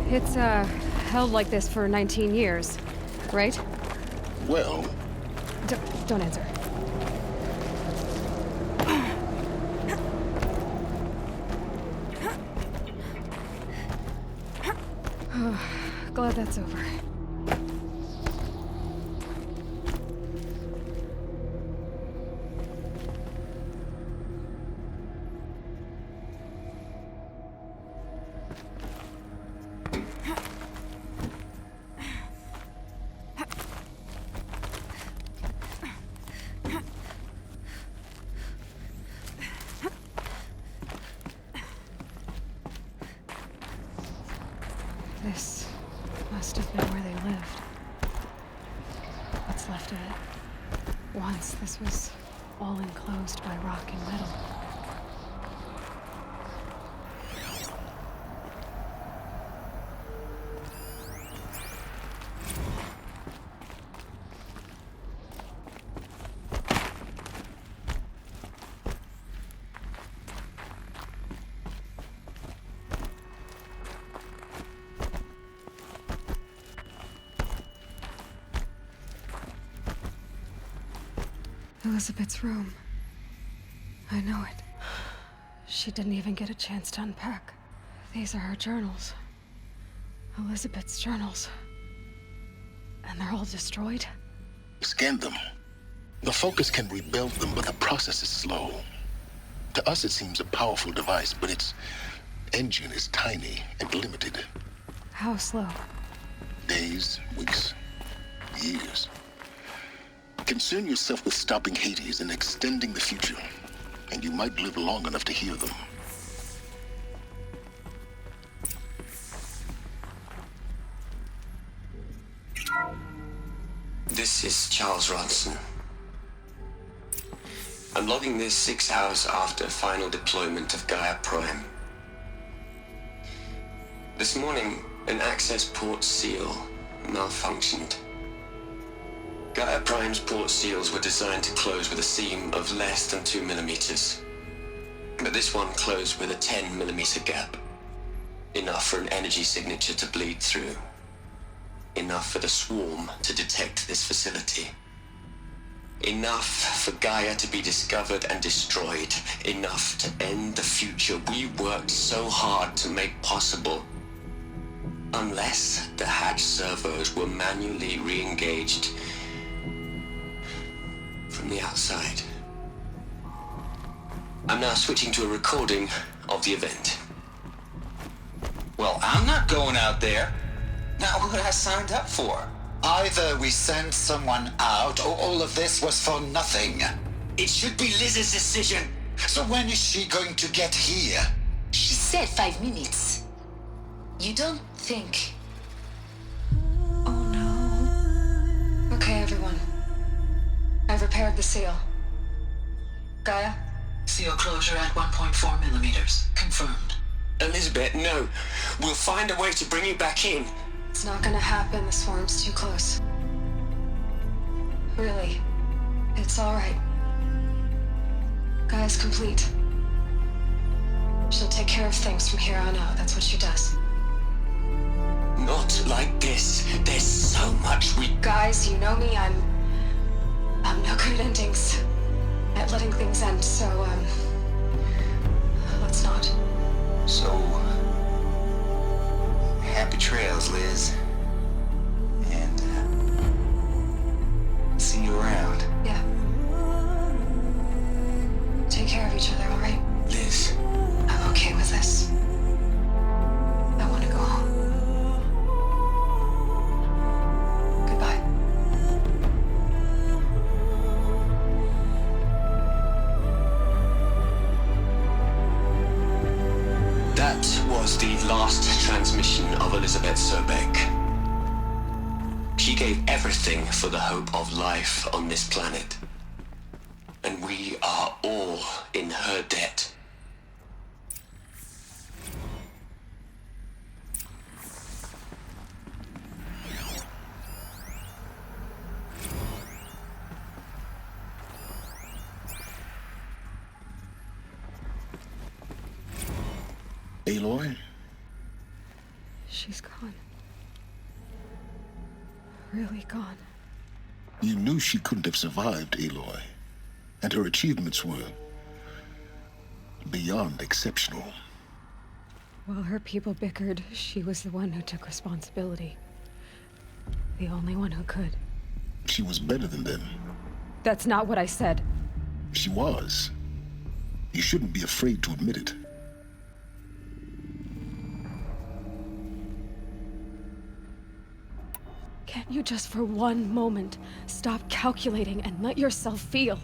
It's, held like this for 19 years, right? Well... Don't answer. Glad that's over. Must have been where they lived. What's left of it. Once, this was all enclosed by rock and metal. Elizabeth's room. I know it. She didn't even get a chance to unpack. These are her journals. Elizabeth's journals. And they're all destroyed? Scan them. The Focus can rebuild them, but the process is slow. To us, it seems a powerful device, but its engine is tiny and limited. How slow? Days, weeks, years. Concern yourself with stopping Hades and extending the future, and you might live long enough to hear them. This is Charles Ronson. I'm logging this 6 hours after final deployment of Gaia Prime. This morning, an access port seal malfunctioned. Gaia Prime's port seals were designed to close with a seam of less than 2 millimeters. But this one closed with a 10 millimeter gap. Enough for an energy signature to bleed through. Enough for the swarm to detect this facility. Enough for Gaia to be discovered and destroyed. Enough to end the future we worked so hard to make possible. Unless the hatch servos were manually re-engaged from the outside. I'm now switching to a recording of the event. Well, I'm not going out there. Not what I signed up for. Either we send someone out, or all of this was for nothing. It should be Liz's decision. So when is she going to get here? She said 5 minutes. You don't think... Okay, everyone. I've repaired the seal. Gaia? Seal closure at 1.4 millimeters. Confirmed. Elizabeth, no. We'll find a way to bring you back in. It's not gonna happen. The swarm's too close. Really. It's alright. Gaia's complete. She'll take care of things from here on out. That's what she does. Not like this. There's so much we... Guys, you know me. I'm no good at endings. At letting things end, so, let's not. So... happy trails, Liz. And, see you around. Yeah. Take care of each other, alright? Liz. I'm okay with this. I want to go home. Goodbye. That was the last transmission of Elizabeth Sobeck. She gave everything for the hope of life on this planet. And we are all in her debt. Aloy? She's gone. Really gone. You knew she couldn't have survived, Aloy. And her achievements were beyond exceptional. While her people bickered, she was the one who took responsibility. The only one who could. She was better than them. That's not what I said. She was. You shouldn't be afraid to admit it. Can't you just for one moment stop calculating and let yourself feel?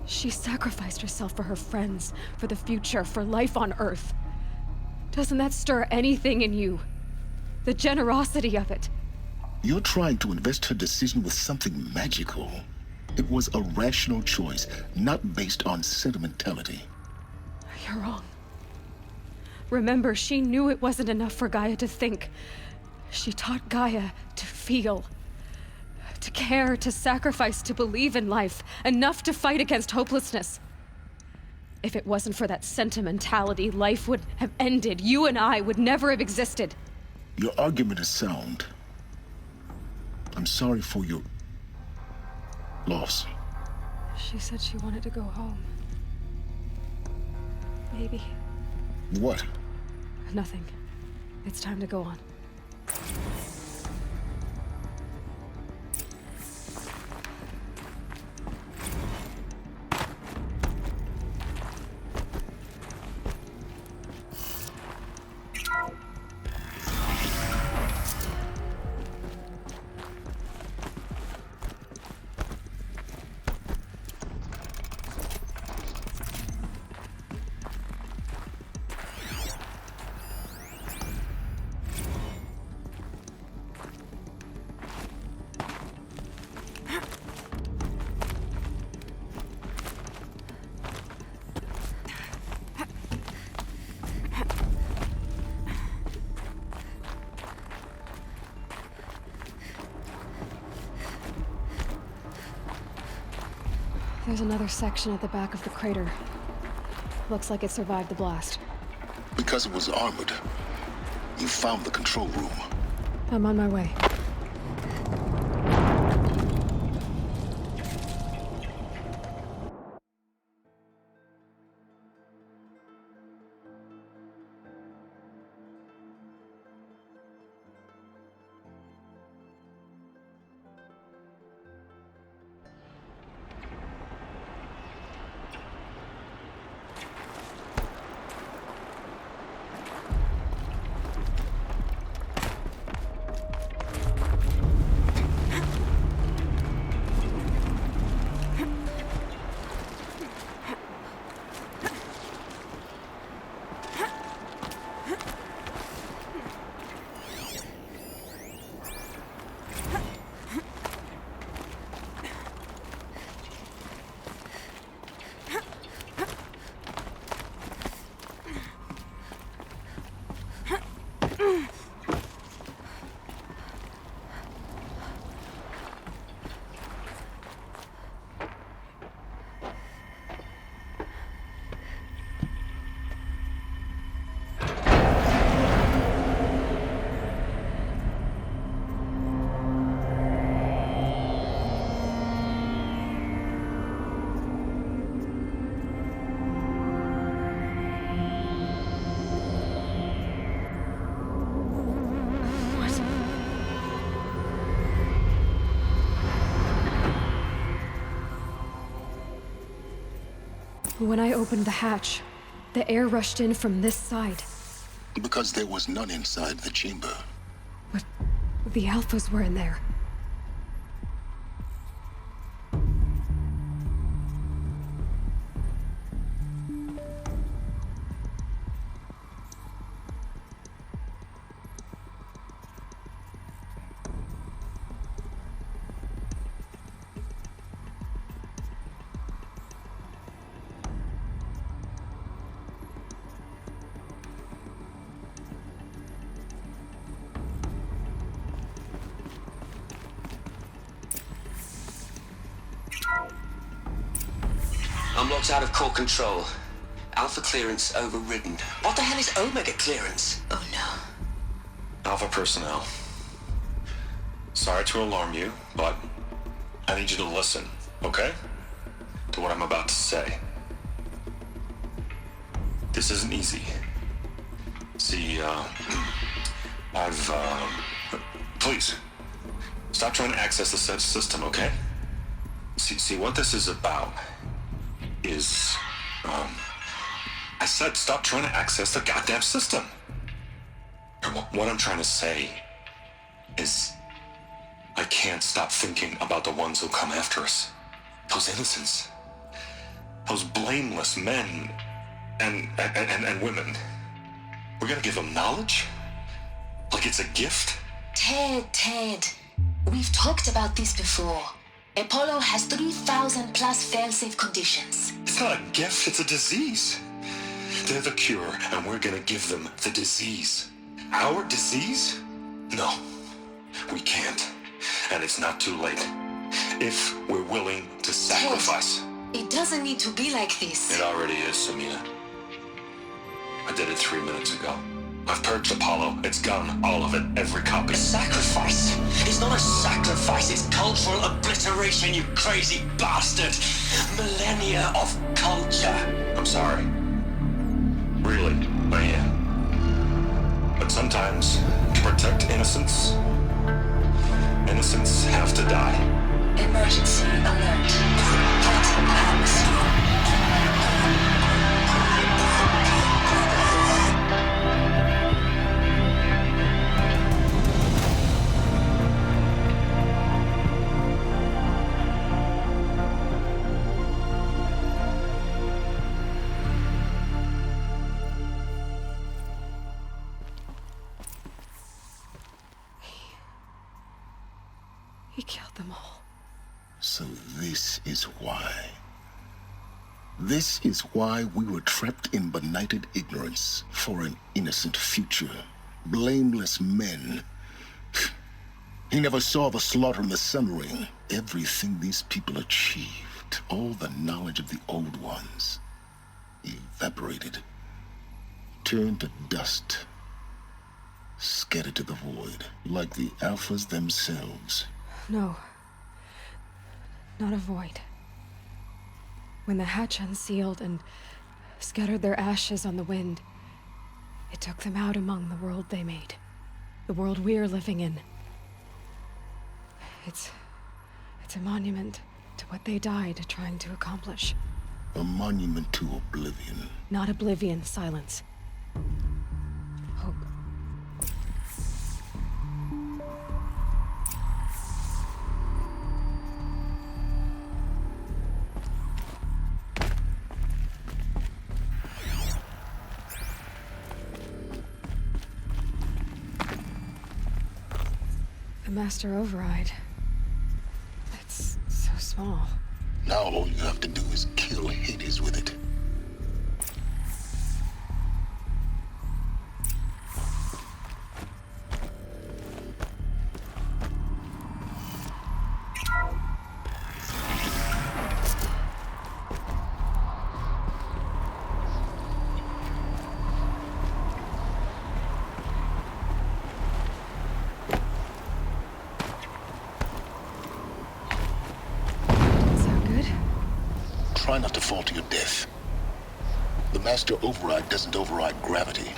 She sacrificed herself for her friends, for the future, for life on Earth. Doesn't that stir anything in you? The generosity of it. You're trying to invest her decision with something magical. It was a rational choice, not based on sentimentality. You're wrong. Remember, she knew it wasn't enough for Gaia to think. She taught Gaia to feel. To care, to sacrifice, to believe in life. Enough to fight against hopelessness. If it wasn't for that sentimentality, life would have ended. You and I would never have existed. Your argument is sound. I'm sorry for your loss. She said she wanted to go home. Maybe. What? Nothing. It's time to go on. There's another section at the back of the crater. Looks like it survived the blast. Because it was armored. You found the control room. I'm on my way. When I opened the hatch, the air rushed in from this side. Because there was none inside the chamber. But the Alphas were in there. Unlocked out of core control. Alpha clearance overridden. What the hell is Omega clearance? Oh no. Alpha personnel. Sorry to alarm you, but I need you to listen, okay? To what I'm about to say. This isn't easy. See, please, stop trying to access the system, okay? See, what this is about is, I said stop trying to access the goddamn system. What I'm trying to say is I can't stop thinking about the ones who come after us. Those innocents. Those blameless men and women. We're gonna give them knowledge? Like it's a gift? Ted. We've talked about this before. Apollo has 3,000 plus fail-safe conditions. It's not a gift, it's a disease. They're the cure, and we're gonna give them the disease. Our disease? No, we can't. And it's not too late. If we're willing to sacrifice. Ted, it doesn't need to be like this. It already is, Samina. I did it 3 minutes ago. I've purged Apollo. It's gone. All of it. Every copy. A sacrifice? It's not a sacrifice. It's cultural obliteration, you crazy bastard. Millennia of culture. I'm sorry. Really, I am. But sometimes, to protect innocence, innocents have to die. Emergency alert. Threat atmosphere. He killed them all. So this is why. This is why we were trapped in benighted ignorance for an innocent future. Blameless men. He never saw the slaughter in the Sun Ring. Everything these people achieved, all the knowledge of the old ones, evaporated, turned to dust, scattered to the void, like the Alphas themselves. No. Not a void. When the hatch unsealed and scattered their ashes on the wind, it took them out among the world they made. The world we're living in. It's a monument to what they died trying to accomplish. A monument to oblivion. Not oblivion, silence. Hope. The Master Override. It's so small. Now all you have to do is kill Hades with it. Try not to fall to your death. The Master Override doesn't override gravity.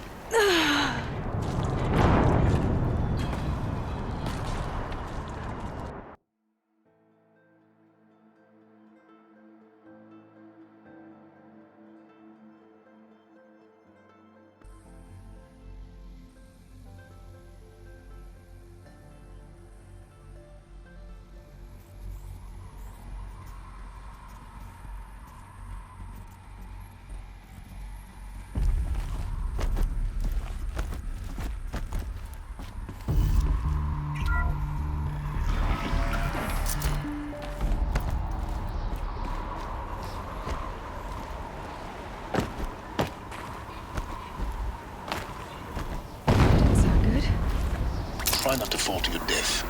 Try not to fall to your death.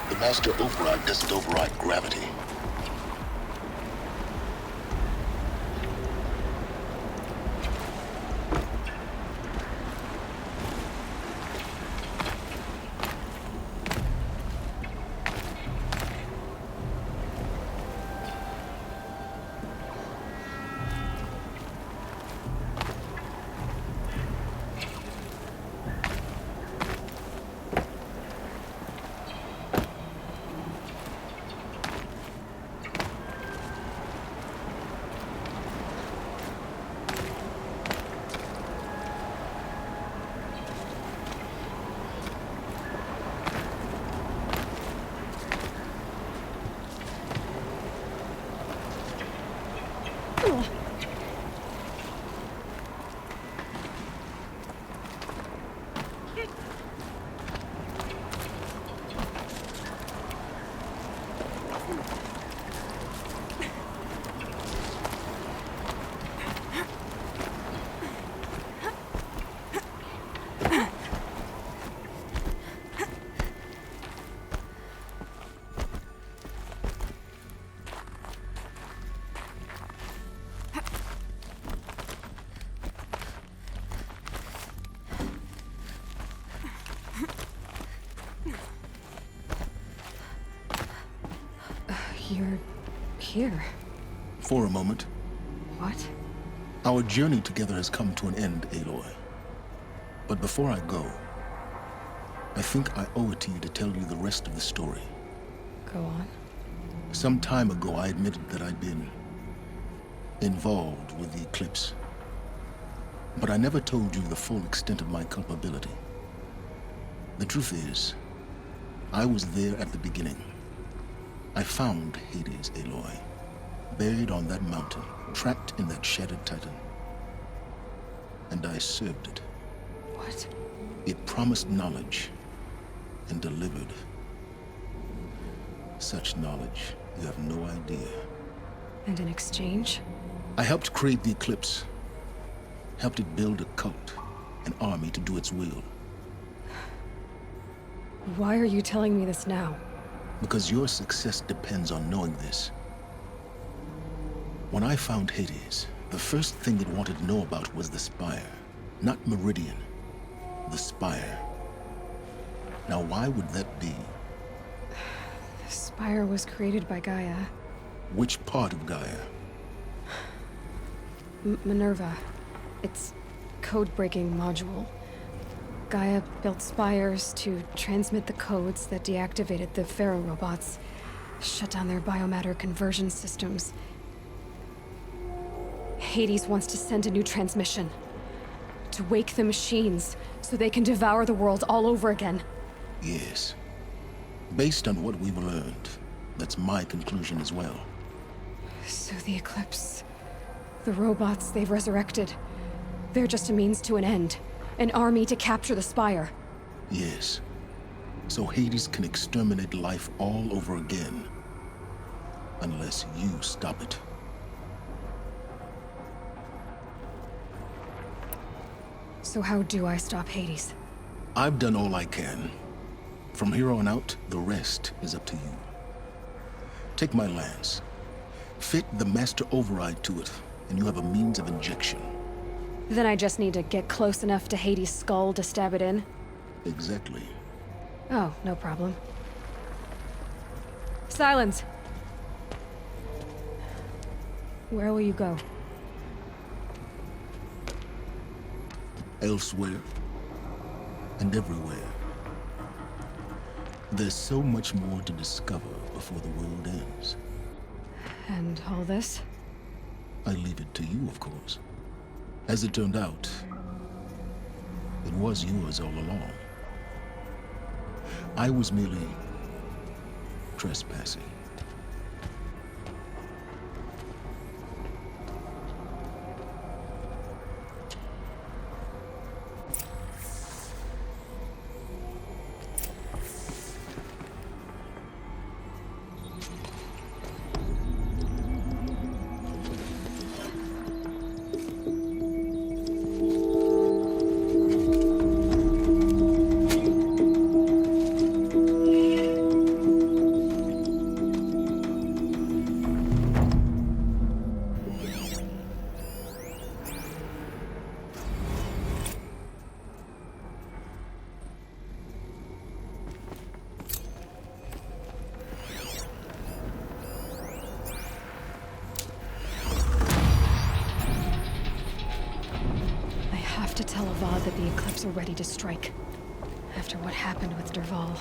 The Master Override doesn't override gravity. You're here. For a moment. What? Our journey together has come to an end, Aloy. But before I go, I think I owe it to you to tell you the rest of the story. Go on. Some time ago, I admitted that I'd been involved with the Eclipse. But I never told you the full extent of my culpability. The truth is, I was there at the beginning. I found Hades, Aloy, buried on that mountain, trapped in that shattered titan. And I served it. What? It promised knowledge and delivered. Such knowledge, you have no idea. And in exchange? I helped create the Eclipse. Helped it build a cult, an army to do its will. Why are you telling me this now? Because your success depends on knowing this. When I found Hades, the first thing it wanted to know about was the Spire. Not Meridian. The Spire. Now why would that be? The Spire was created by Gaia. Which part of Gaia? Minerva. Its code-breaking module. Gaia built spires to transmit the codes that deactivated the Pharaoh robots, shut down their biomatter conversion systems. Hades wants to send a new transmission. To wake the machines, so they can devour the world all over again. Yes. Based on what we've learned, that's my conclusion as well. So the Eclipse... the robots they've resurrected... they're just a means to an end. An army to capture the Spire. Yes. So Hades can exterminate life all over again. Unless you stop it. So how do I stop Hades? I've done all I can. From here on out, the rest is up to you. Take my lance. Fit the Master Override to it, and you have a means of injection. Then I just need to get close enough to Hades' skull to stab it in? Exactly. Oh, no problem. Silence! Where will you go? Elsewhere. And everywhere. There's so much more to discover before the world ends. And all this? I leave it to you, of course. As it turned out, it was yours all along. I was merely trespassing. To tell Avad that the Eclipse are ready to strike. After what happened with Dervahl.